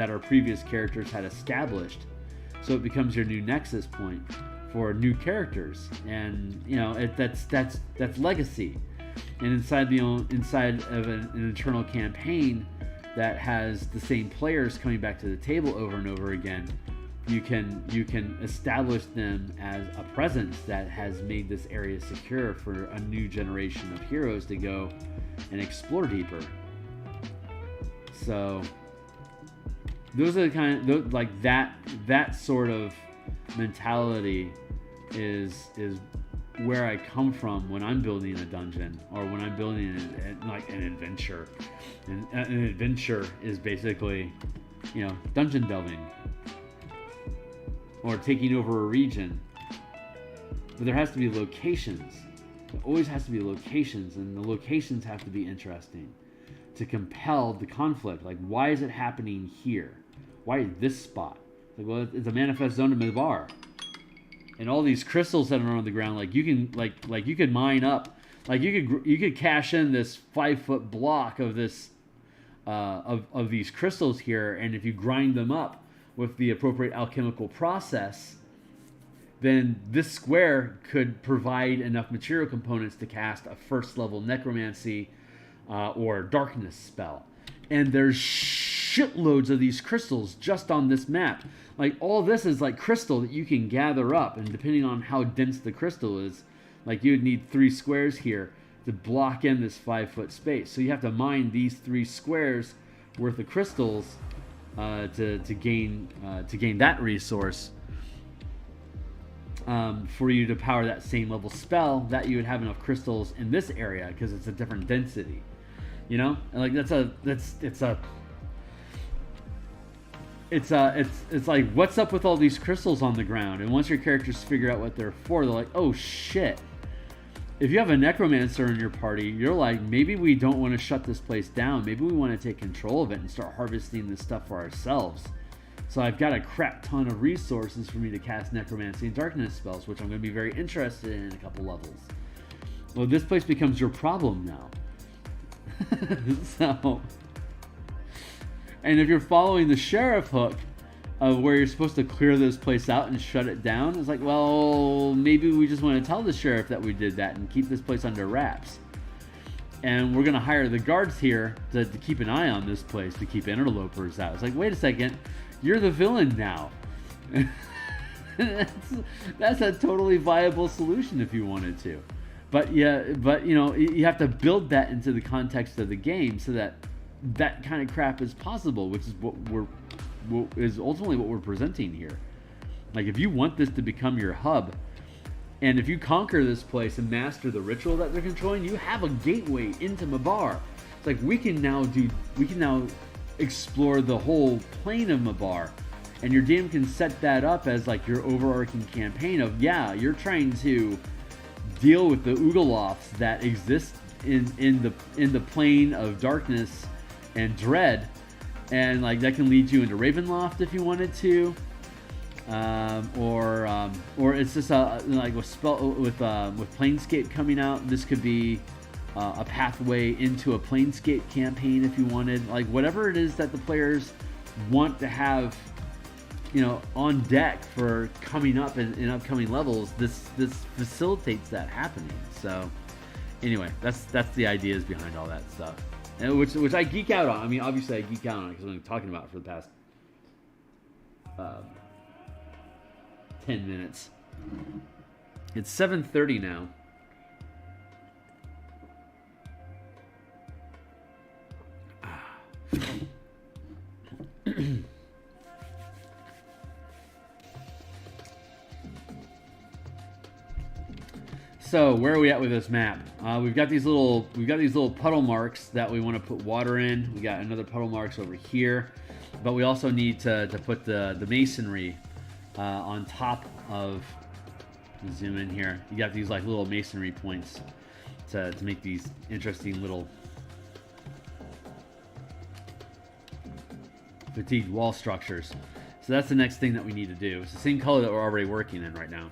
our previous characters had established. So it becomes your new nexus point for new characters, and you know that's legacy. And inside of an internal campaign that has the same players coming back to the table over and over again, you can establish them as a presence that has made this area secure for a new generation of heroes to go and explore deeper. So those are the kind of like that sort of mentality is where I come from when I'm building a dungeon, or when I'm building an adventure. And an adventure is basically, you know, dungeon delving or taking over a region. But there has to be locations. There always has to be locations, and the locations have to be interesting to compel the conflict. Like, why is it happening here? Why this spot? Like, well, it's a manifest zone of Mabar. And all these crystals that are on the ground, like you can like you could mine up, like you could cash in this 5-foot block of this of these crystals here, and if you grind them up with the appropriate alchemical process, then this square could provide enough material components to cast a first level necromancy or darkness spell. And there's shitloads of these crystals just on this map. Like, all this is like crystal that you can gather up, and depending on how dense the crystal is, like, you would need 3 squares here to block in this 5-foot space. So you have to mine these 3 squares worth of crystals to gain that resource for you to power that same level spell that you would have enough crystals in this area, because it's a different density, you know. And like it's like, what's up with all these crystals on the ground? And once your characters figure out what they're for, they're like, oh shit. If you have a necromancer in your party, you're like, maybe we don't want to shut this place down. Maybe we want to take control of it and start harvesting this stuff for ourselves. So I've got a crap ton of resources for me to cast necromancy and darkness spells, which I'm going to be very interested in a couple levels. Well, this place becomes your problem now. So, and if you're following the sheriff hook of where you're supposed to clear this place out and shut it down, it's like, well, maybe we just want to tell the sheriff that we did that and keep this place under wraps. And we're going to hire the guards here to keep an eye on this place, to keep interlopers out. It's like, wait a second, you're the villain now. That's a totally viable solution if you wanted to. But you know, you have to build that into the context of the game so that that kind of crap is possible, which is what is ultimately what we're presenting here. Like, if you want this to become your hub, and if you conquer this place and master the ritual that they're controlling, you have a gateway into Mabar. It's like, we can now explore the whole plane of Mabar, and your DM can set that up as like your overarching campaign of, yeah, you're trying to deal with the Ugalofs that exist in the plane of darkness and dread, and like that can lead you into Ravenloft if you wanted to, or it's just like with Planescape coming out. This could be a pathway into a Planescape campaign if you wanted. Like, whatever it is that the players want to have, you know, on deck for coming up in upcoming levels, this facilitates that happening. So anyway, that's the ideas behind all that stuff, and which I geek out on. I mean, obviously I geek out on it because I've been talking about it for the past 10 minutes. It's 7:30 now. So where are we at with this map? We've got these little puddle marks that we want to put water in. We got another puddle marks over here, but we also need to put the masonry on top of. Zoom in here. You got these like little masonry points to make these interesting little fatigued wall structures. So that's the next thing that we need to do. It's the same color that we're already working in right now.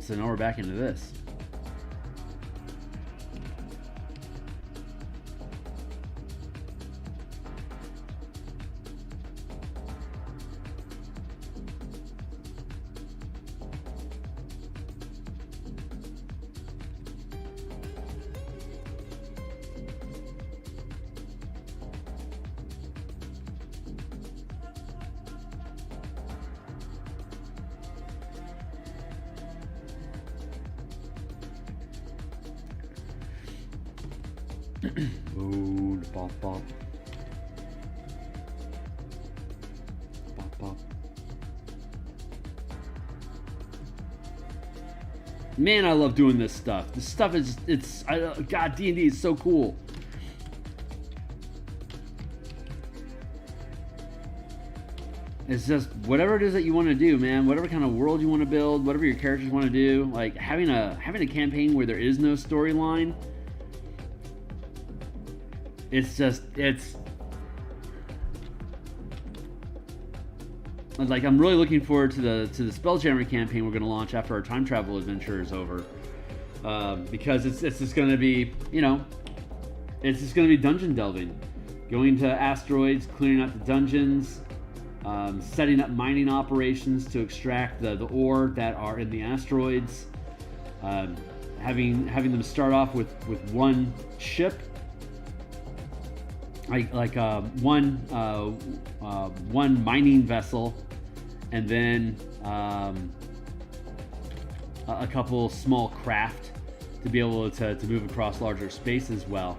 So now we're back into this. Ooh, bop bop. Bop bop. Man, I love doing this stuff. This stuff is, God, D&D is so cool. It's just whatever it is that you want to do, man. Whatever kind of world you want to build, whatever your characters want to do. Like having a campaign where there is no storyline. It's like, I'm really looking forward to the Spelljammer campaign we're going to launch after our time travel adventure is over, because it's just going to be, it's just going to be dungeon delving, going to asteroids, clearing out the dungeons, setting up mining operations to extract the ore that are in the asteroids, having them start off with one ship. One mining vessel, and then a couple small craft to be able to move across larger space as well.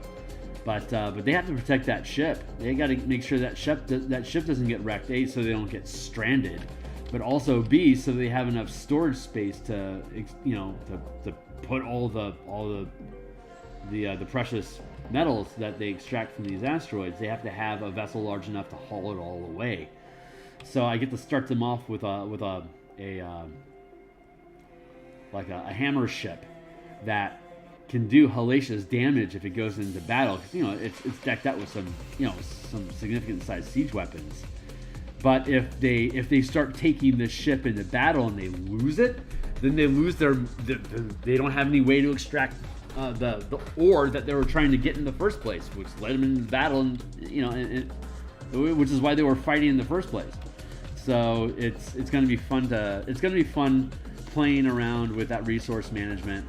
But they have to protect that ship. They got to make sure that ship doesn't get wrecked. A, so they don't get stranded, but also B, so they have enough storage space to put all the precious metals that they extract from these asteroids. They have to have a vessel large enough to haul it all away. So I get to start them off with a hammer ship that can do hellacious damage if it goes into battle. It's decked out with some significant sized siege weapons. But if they start taking this ship into battle and they lose it, then they lose they don't have any way to extract the ore that they were trying to get in the first place, which led them into battle, and which is why they were fighting in the first place. So it's going to be fun playing around with that resource management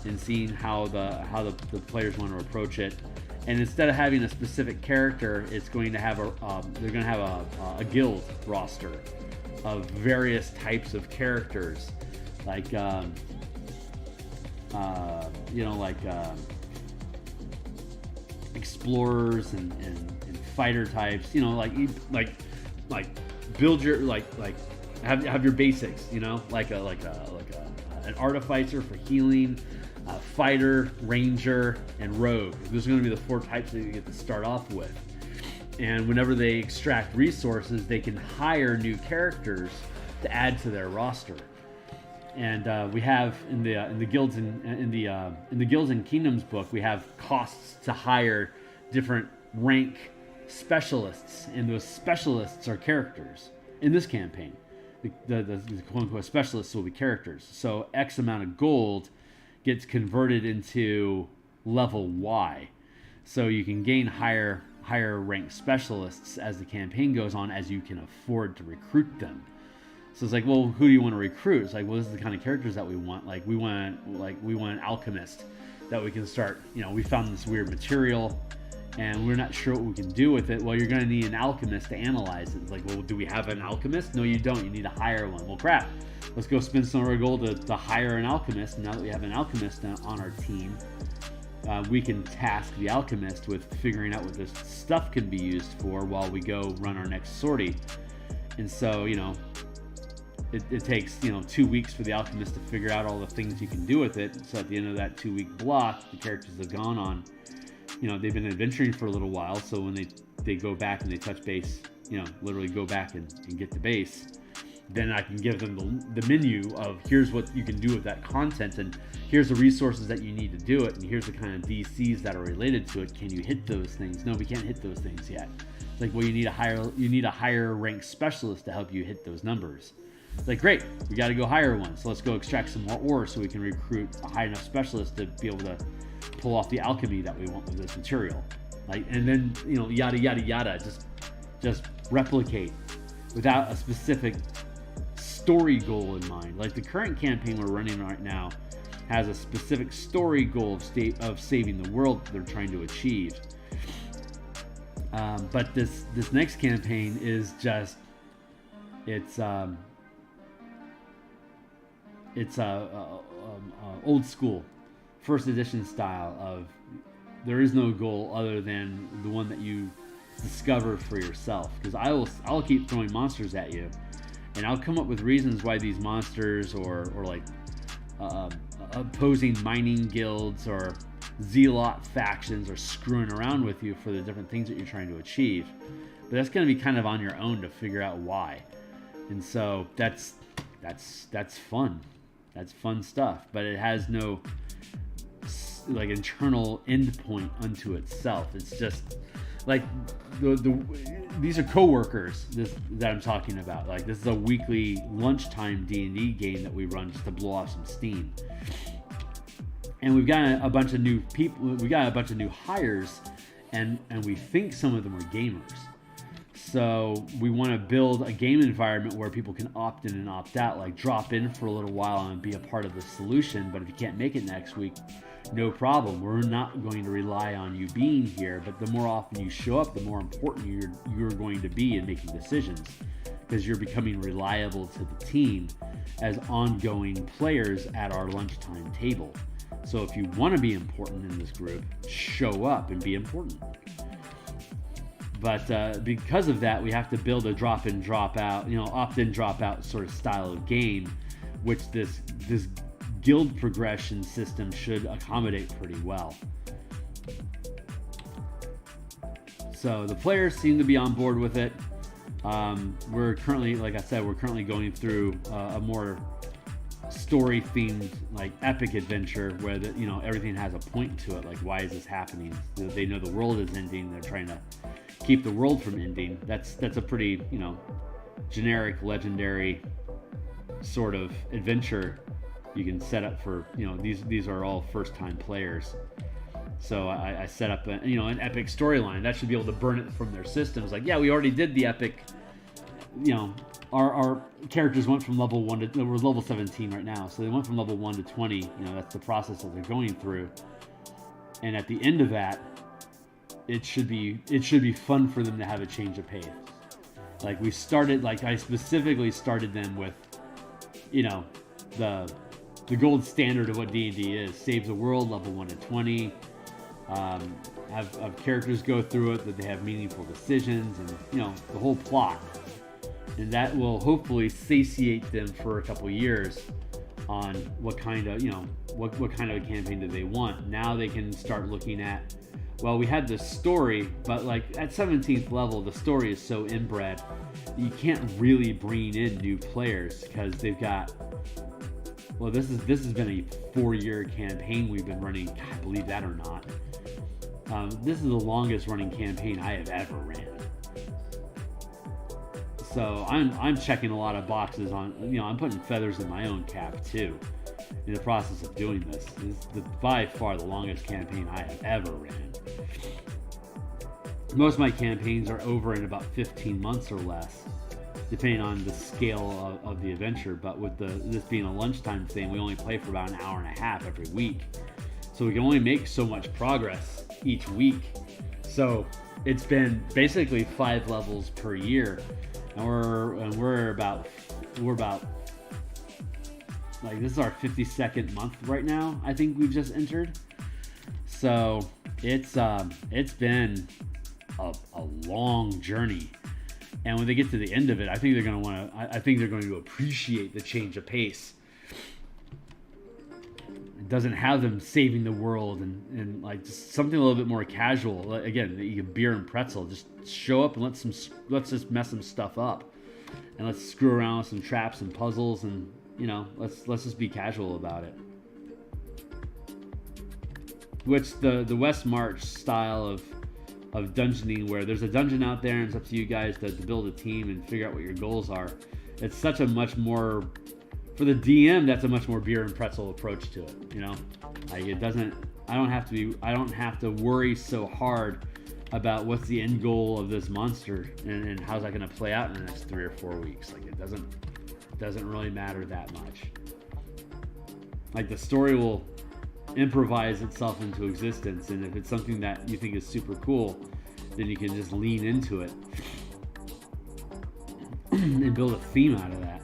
and seeing how the players want to approach it. And instead of having a specific character, it's going to have a guild roster of various types of characters, like explorers and fighter types. Like build your have your basics. An artificer for healing, fighter, ranger, and rogue. Those are going to be the 4 types that you get to start off with. And whenever they extract resources, they can hire new characters to add to their roster. And we have in the guilds in the Guilds and Kingdoms book, we have costs to hire different rank specialists, and those specialists are characters. In this campaign, the quote-unquote specialists will be characters. So X amount of gold gets converted into level Y, so you can gain higher rank specialists as the campaign goes on, as you can afford to recruit them. So it's like, well, who do you want to recruit? It's like, well, this is the kind of characters that we want. We want an alchemist that we can start. We found this weird material, and we're not sure what we can do with it. Well, you're going to need an alchemist to analyze it. It's like, well, do we have an alchemist? No, you don't. You need to hire one. Well, crap. Let's go spend some of our gold to hire an alchemist. And now that we have an alchemist on our team, we can task the alchemist with figuring out what this stuff can be used for while we go run our next sortie. And so, it takes 2 weeks for the alchemist to figure out all the things you can do with it. So at the end of that 2-week block, the characters have gone on, they've been adventuring for a little while. So when they go back and they touch base, literally go back and get to base, then I can give them the menu of here's what you can do with that content, and here's the resources that you need to do it, and here's the kind of DCs that are related to it. Can you hit those things? No, we can't hit those things yet. It's like, well, you need a higher rank specialist to help you hit those numbers. It's like, great, we got to go hire one. So let's go extract some more ore so we can recruit a high enough specialist to be able to pull off the alchemy that we want with this material. Like, and then, you know, yada, yada, yada, just replicate without a specific story goal in mind. Like the current campaign we're running right now has a specific story goal of saving the world they're trying to achieve. But this next campaign is just, it's old school, first edition style of there is no goal other than the one that you discover for yourself. Because I'll keep throwing monsters at you, and I'll come up with reasons why these monsters or like opposing mining guilds or zealot factions are screwing around with you for the different things that you're trying to achieve. But that's going to be kind of on your own to figure out why. And so that's fun. That's fun stuff. But it has no like internal endpoint unto itself. It's just like these are coworkers that I'm talking about. Like this is a weekly lunchtime D&D game that we run just to blow off some steam. And we've got a bunch of new people. We got a bunch of new hires, and we think some of them are gamers. So we want to build a game environment where people can opt in and opt out, like drop in for a little while and be a part of the solution. But if you can't make it next week, no problem. We're not going to rely on you being here. But the more often you show up, the more important you're going to be in making decisions, because you're becoming reliable to the team as ongoing players at our lunchtime table. So if you want to be important in this group, show up and be important. But because of that, we have to build a drop-in, drop-out, opt-in, drop-out sort of style of game, which this guild progression system should accommodate pretty well. So the players seem to be on board with it. We're currently, like I said, going through a more story-themed, like epic adventure where everything has a point to it. Like, why is this happening? They know the world is ending. They're trying to keep the world from ending. That's a pretty generic, legendary sort of adventure you can set up for these are all first-time players. So I set up an epic storyline that should be able to burn it from their systems. Like, yeah, we already did the epic. Our characters went from level 1 to, we're level 17 right now, so they went from level 1 to 20. That's the process that they're going through. And at the end of that, it should be fun for them to have a change of pace. Like I specifically started them with, the gold standard of what D&D is: save the world, level 1 to 20. Have characters go through it, that they have meaningful decisions, and the whole plot. And that will hopefully satiate them for a couple years on what kind of what kind of a campaign do they want. Now they can start looking at, well, we had this story, but like at 17th level, the story is so inbred, you can't really bring in new players because they've got. Well, this has been a 4-year campaign we've been running. God, believe that or not. This is the longest running campaign I have ever ran. So I'm checking a lot of boxes on, I'm putting feathers in my own cap too in the process of doing this. This is by far the longest campaign I have ever ran. Most of my campaigns are over in about 15 months or less, depending on the scale of the adventure. But with this being a lunchtime thing, we only play for about an hour and a half every week. So we can only make so much progress each week. So it's been basically 5 levels per year. And we're about like, this is our 52nd month right now. I think we've just entered. So it's been a long journey. And when they get to the end of it, I think they're going to appreciate the change of pace. It doesn't have them saving the world and like just something a little bit more casual. Like, again, you can beer and pretzel. Just show up and let's just mess some stuff up, and let's screw around with some traps and puzzles, and let's just be casual about it. Which the West March style dungeoning, where there's a dungeon out there and it's up to you guys to build a team and figure out what your goals are. It's such a much more, for the DM, that's a much more beer and pretzel approach to it, you know? Like, it doesn't, I don't have to worry so hard about what's the end goal of this monster and how's that going to play out in the next 3 or 4 weeks. Like, it doesn't really matter that much. Like, the story will improvise itself into existence, and if it's something that you think is super cool, then you can just lean into it and build a theme out of that.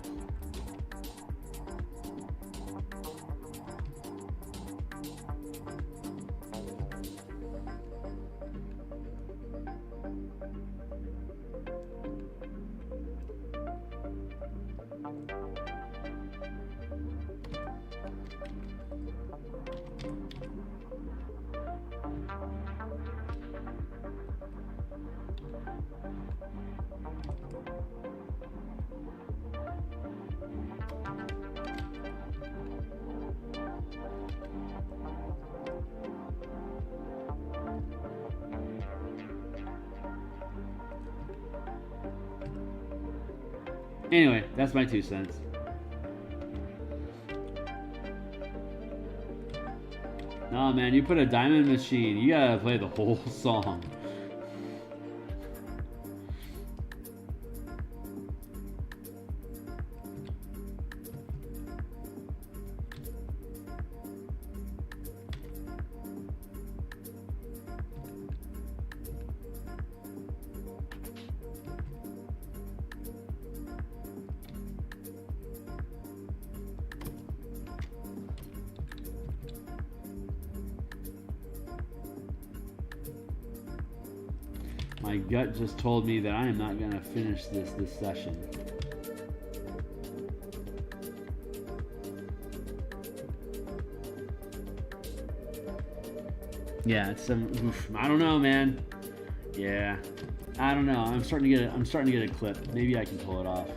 Anyway, that's my 2 cents. No, man, you put a diamond machine, you gotta play the whole song. My gut just told me that I am not going to finish this session. Yeah, it's oof, I don't know, man. Yeah, I don't know. I'm starting to get a clip. Maybe I can pull it off.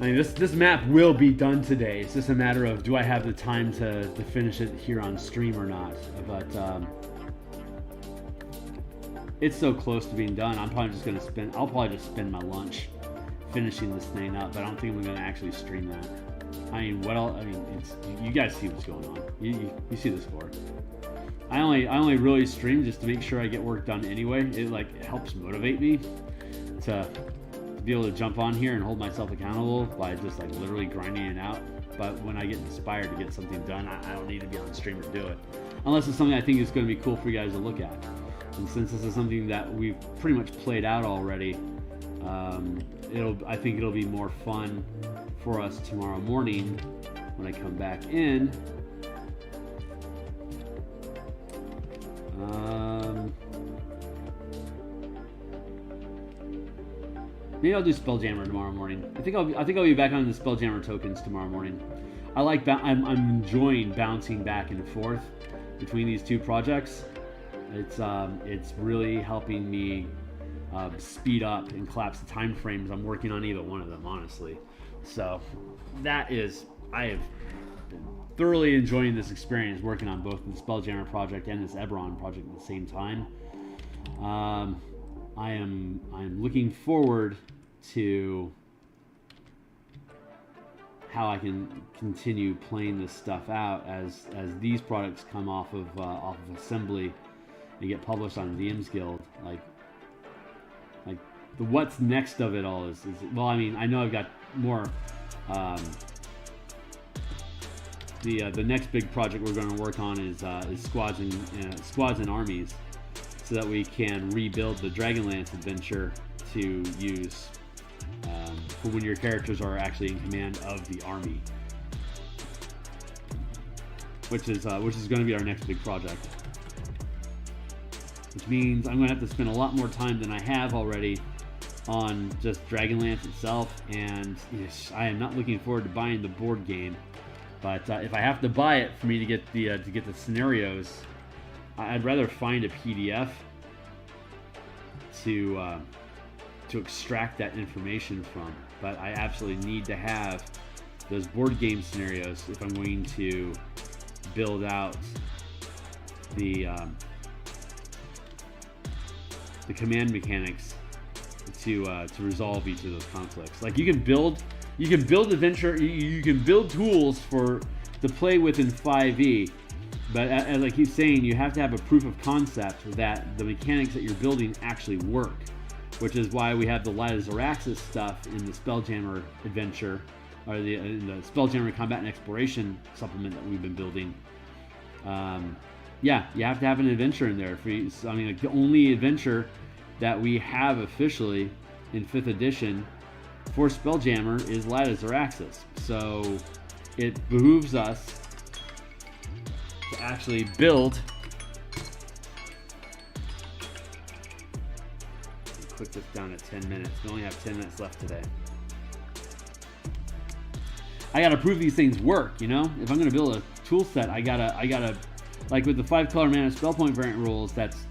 I mean, this map will be done today. It's just a matter of, do I have the time to finish it here on stream or not? But it's so close to being done. I'll probably just spend my lunch finishing this thing up. But I don't think I'm going to actually stream that. I mean, what else? I mean, you guys see what's going on. You see the score. I only really stream just to make sure I get work done anyway. It helps motivate me to be able to jump on here and hold myself accountable by just literally grinding it out. But when I get inspired to get something done, I don't need to be on stream to do it, unless it's something I think is going to be cool for you guys to look at. And since this is something that we've pretty much played out already, I think it'll be more fun for us tomorrow morning when I come back in. Maybe I'll do Spelljammer tomorrow morning. I think I'll be back on the Spelljammer tokens tomorrow morning. I'm enjoying bouncing back and forth between these two projects. It's really helping me speed up and collapse the time frames I'm working on either one of them, honestly. So I have been thoroughly enjoying this experience working on both the Spelljammer project and this Eberron project at the same time. I'm looking forward to how I can continue playing this stuff out as these products come off of assembly and get published on DMsGuild. Like the what's next of it all is well, I mean, I know I've got more. The next big project we're going to work on is squads and armies, so that we can rebuild the Dragonlance adventure to use for when your characters are actually in command of the army, which is going to be our next big project. Which means I'm going to have to spend a lot more time than I have already on just Dragonlance itself, and yes, I am not looking forward to buying the board game. But if I have to buy it for me to get the scenarios, I'd rather find a PDF to extract that information from. But I absolutely need to have those board game scenarios if I'm going to build out the command mechanics to resolve each of those conflicts. Like you can build adventure, you can build tools to play with in 5e, but as I keep saying, you have to have a proof of concept that the mechanics that you're building actually work, which is why we have the Light of Zaraxis stuff in the Spelljammer adventure, or in the Spelljammer Combat and Exploration supplement that we've been building. Yeah, you have to have an adventure in there. Like the only adventure that we have officially in 5th edition for Spelljammer is Light of Zaraxis. So it behooves us to actually build. Click this down to 10 minutes. We only have 10 minutes left today. I gotta prove these things work, you know? If I'm gonna build a tool set, I gotta, like with the 5-color mana spell point variant rules, that's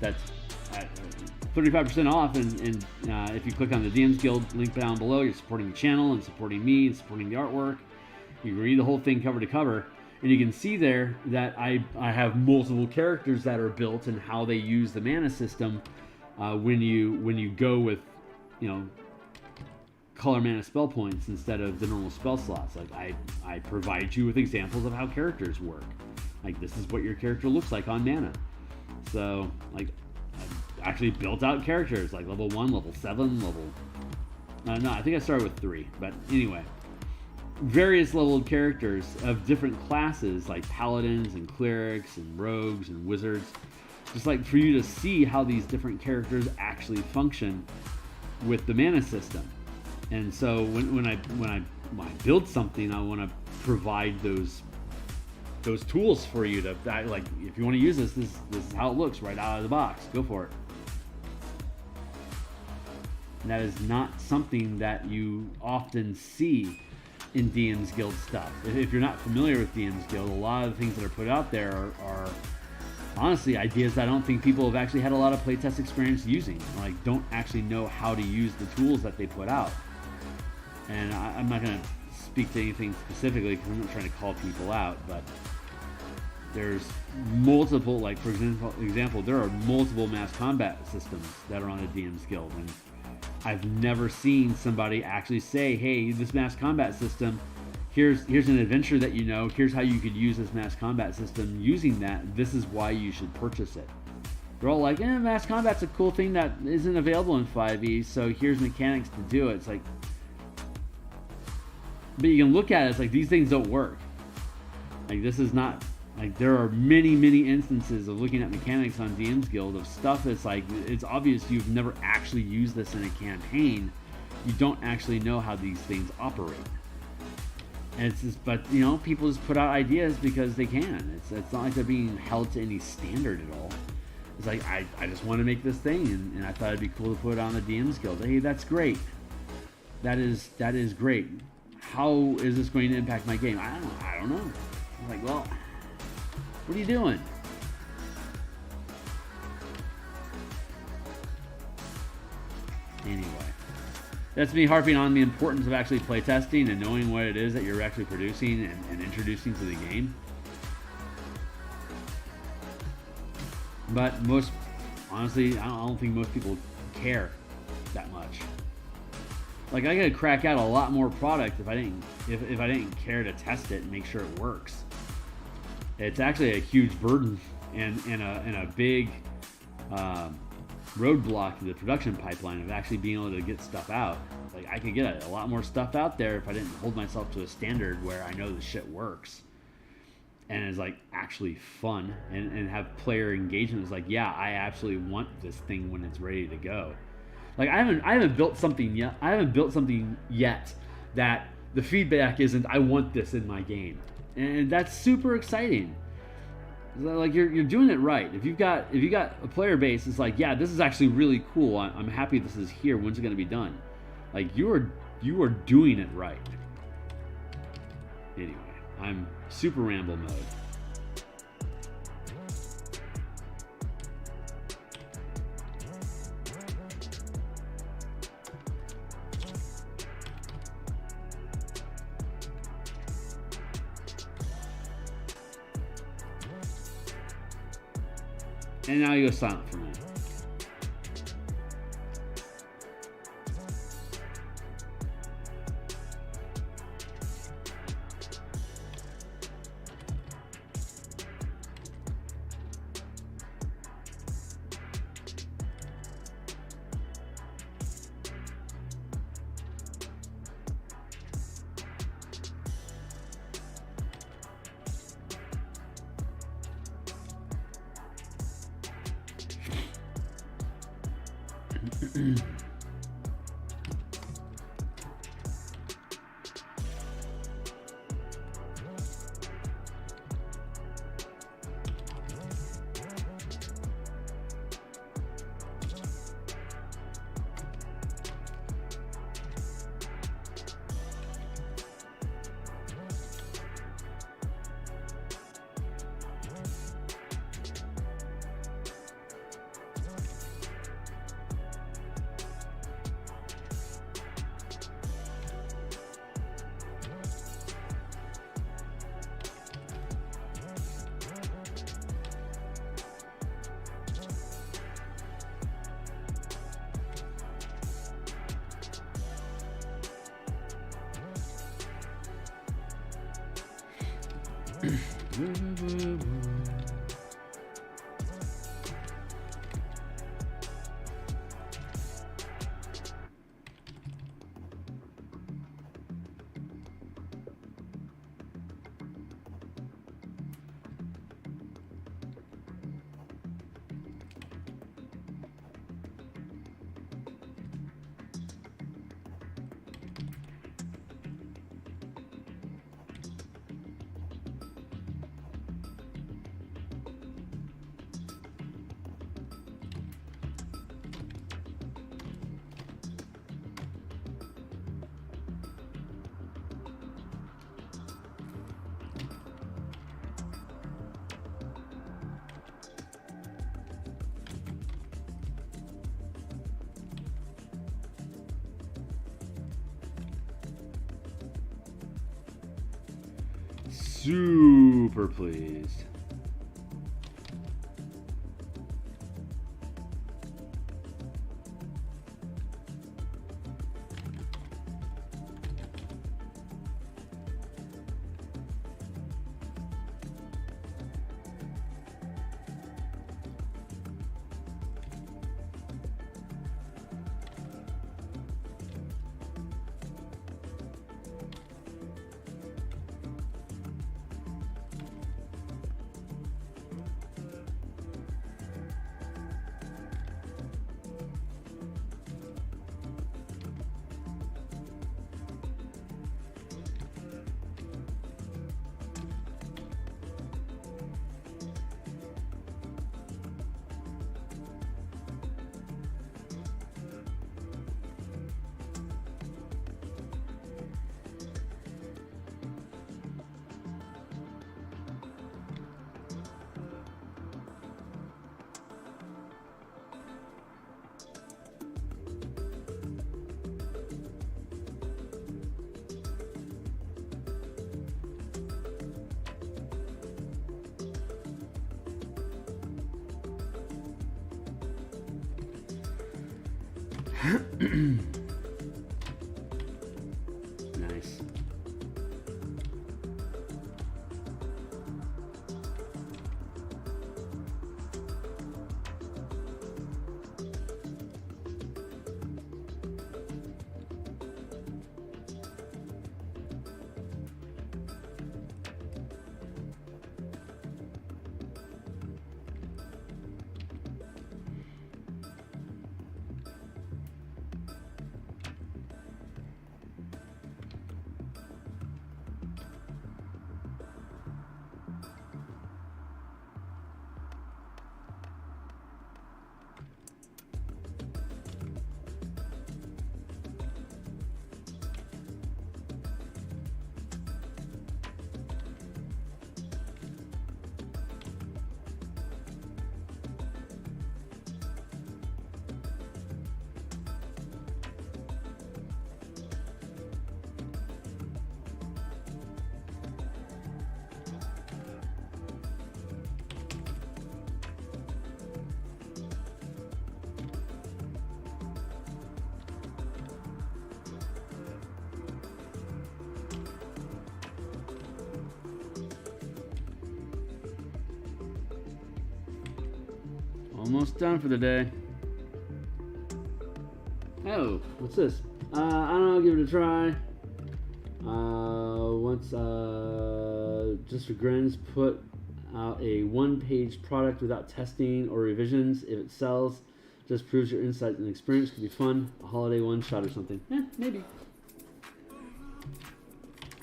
35% off, and if you click on the DMsGuild link down below, you're supporting the channel and supporting me and supporting the artwork. You can read the whole thing cover to cover, and you can see there that I have multiple characters that are built and how they use the mana system when you go with, you know, color mana spell points instead of the normal spell slots. Like I provide you with examples of how characters work. Like this is what your character looks like on mana. So like I've actually built out characters like level 1, level 7, no, I think I started with 3, but anyway, various leveled characters of different classes like paladins and clerics and rogues and wizards, just like for you to see how these different characters actually function with the mana system. And so when I build something, I want to provide those tools for you to, like, if you want to use this is how it looks right out of the box. Go for it. And that is not something that you often see in DMsGuild stuff. If you're not familiar with DMsGuild, a lot of the things that are put out there are honestly ideas that I don't think people have actually had a lot of playtest experience using. Like, don't actually know how to use the tools that they put out. And I'm not going to speak to anything specifically because I'm not trying to call people out, but there's multiple, like for example, there are multiple mass combat systems that are on the DMsGuild, and I've never seen somebody actually say, hey, this mass combat system, here's an adventure that you know, here's how you could use this mass combat system using that, this is why you should purchase it. They're all like, mass combat's a cool thing that isn't available in 5e, so here's mechanics to do it. It's like, but you can look at it, it's like these things don't work. Like this is not, like there are many instances of looking at mechanics on DMsGuild of stuff that's like, it's obvious you've never actually used this in a campaign. You don't actually know how these things operate. And it's just, but you know, people just put out ideas because they can. It's not like they're being held to any standard at all. It's like, I just want to make this thing, and I thought it'd be cool to put it on the DMsGuild. Hey, that's great. That is great. How is this going to impact my game? I don't know. I'm like, well, what are you doing? Anyway, that's me harping on the importance of actually playtesting and knowing what it is that you're actually producing and introducing to the game. But honestly, I don't think most people care that much. Like I could crack out a lot more product if I didn't care to test it and make sure it works. It's actually a huge burden and a big roadblock to the production pipeline of actually being able to get stuff out. Like I could get a lot more stuff out there if I didn't hold myself to a standard where I know the shit works and is like actually fun and have player engagement. It's like, yeah, I absolutely want this thing when it's ready to go. Like I haven't built something yet. I haven't built something yet that the feedback isn't, I want this in my game, and that's super exciting. Like you're doing it right. If you've got a player base, it's like, yeah, this is actually really cool. I'm happy this is here. When's it going to be done? Like you are doing it right. Anyway, I'm super ramble mode. And now you go silent for a minute. Super pleased. Nice. Almost done for the day. Oh, what's this? I don't know, give it a try. Just for grins, put out a one-page product without testing or revisions. If it sells, just proves your insight and experience. Could be fun. A holiday one-shot or something. Maybe.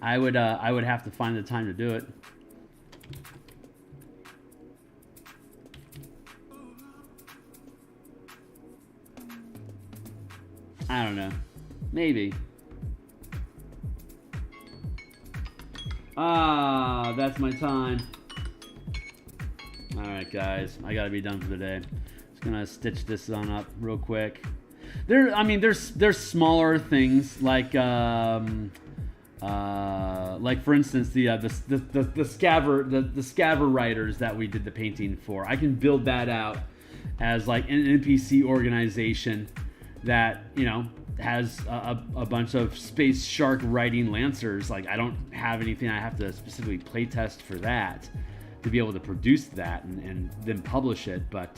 I would have to find the time to do it. I don't know. Maybe. Ah, that's my time. All right, guys. I gotta be done for the day. Just gonna stitch this on up real quick. There's smaller things like for instance the scaver writers that we did the painting for. I can build that out as like an NPC organization that, you know, has a bunch of space shark riding lancers. Like, I don't have anything I have to specifically play test for that to be able to produce that and then publish it. But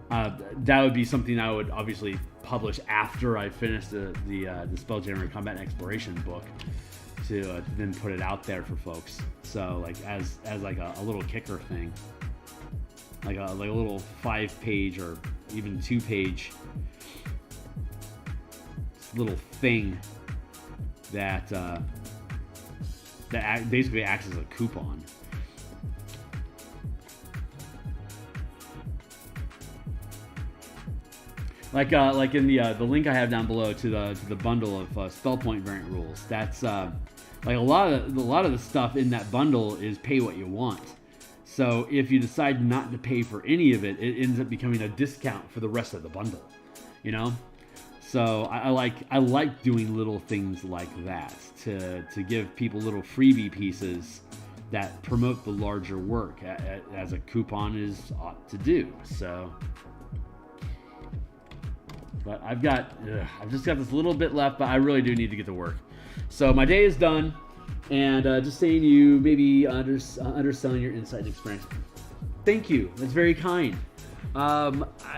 that would be something I would obviously publish after I finish the Spelljammer Combat and Exploration book to then put it out there for folks. So like as like a little kicker thing, like a little 5-page or even 2-page little thing that basically acts as a coupon. Like in the link I have down below to the bundle of spell point variant rules. That's like a lot of the stuff in that bundle is pay what you want. So if you decide not to pay for any of it, it ends up becoming a discount for the rest of the bundle. You know. So I like doing little things like that to give people little freebie pieces that promote the larger work as a coupon ought to do. So, but I've just got this little bit left, but I really do need to get to work. So my day is done, and just saying you maybe underselling your insight and experience. Thank you. That's very kind.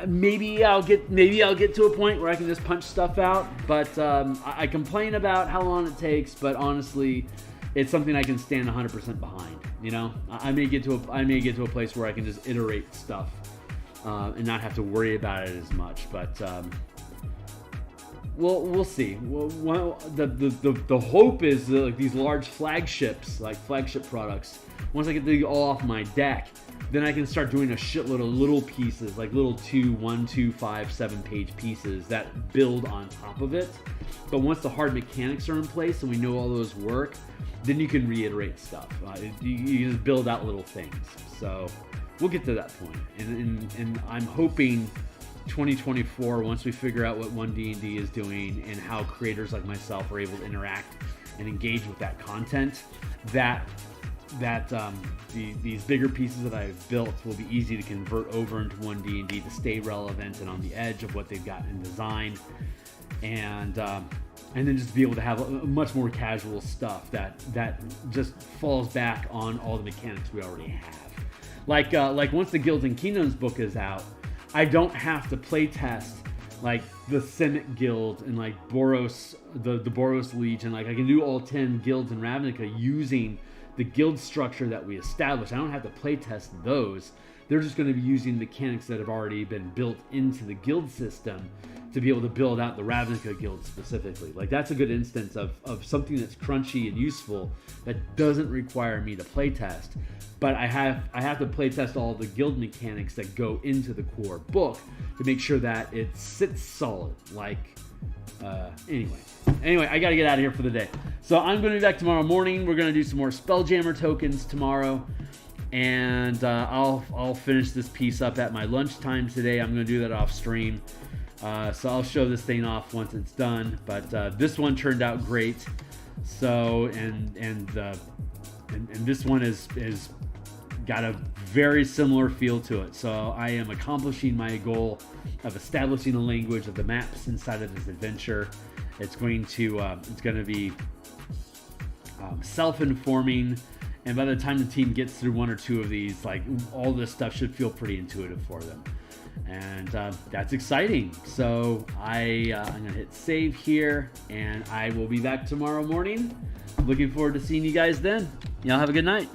Maybe I'll get to a point where I can just punch stuff out, but I complain about how long it takes, but honestly, it's something I can stand 100% behind. You know, I may get to a place where I can just iterate stuff and not have to worry about it as much. But we'll see. Well, the hope is that, like, these large flagship products. Once I get these all off my deck, then I can start doing a shitload of little pieces, like little 1, 2, 5, 7-page pieces that build on top of it. But once the hard mechanics are in place and we know all those work, then you can reiterate stuff. You just build out little things. So we'll get to that point. And I'm hoping 2024, once we figure out what 1D&D is doing and how creators like myself are able to interact and engage with that content, that these bigger pieces that I've built will be easy to convert over into 1D&D to stay relevant and on the edge of what they've got in design, and then just be able to have a much more casual stuff that just falls back on all the mechanics we already have. Like once the Guilds and Kingdoms book is out, I don't have to play test like the Simic Guild and like Boros, the Boros Legion. Like, I can do all 10 guilds in Ravnica using the guild structure that we established. I don't have to play test those. They're just going to be using mechanics that have already been built into the guild system to be able to build out the Ravnica guild specifically. Like, that's a good instance of something that's crunchy and useful that doesn't require me to play test. But I have to play test all the guild mechanics that go into the core book to make sure that it sits solid. Like, Anyway, I got to get out of here for the day. So I'm going to be back tomorrow morning. We're going to do some more Spelljammer tokens tomorrow. And I'll finish this piece up at my lunchtime today. I'm going to do that off stream. So I'll show this thing off once it's done. But this one turned out great. So, and this one is got a very similar feel to it. So I am accomplishing my goal of establishing a language of the maps inside of this adventure. It's going to be self-informing And by the time the team gets through 1 or 2 of these, like all this stuff should feel pretty intuitive for them. And that's exciting. So I'm gonna hit save here, and I will be back tomorrow morning. Looking forward to seeing you guys then. Y'all have a good night.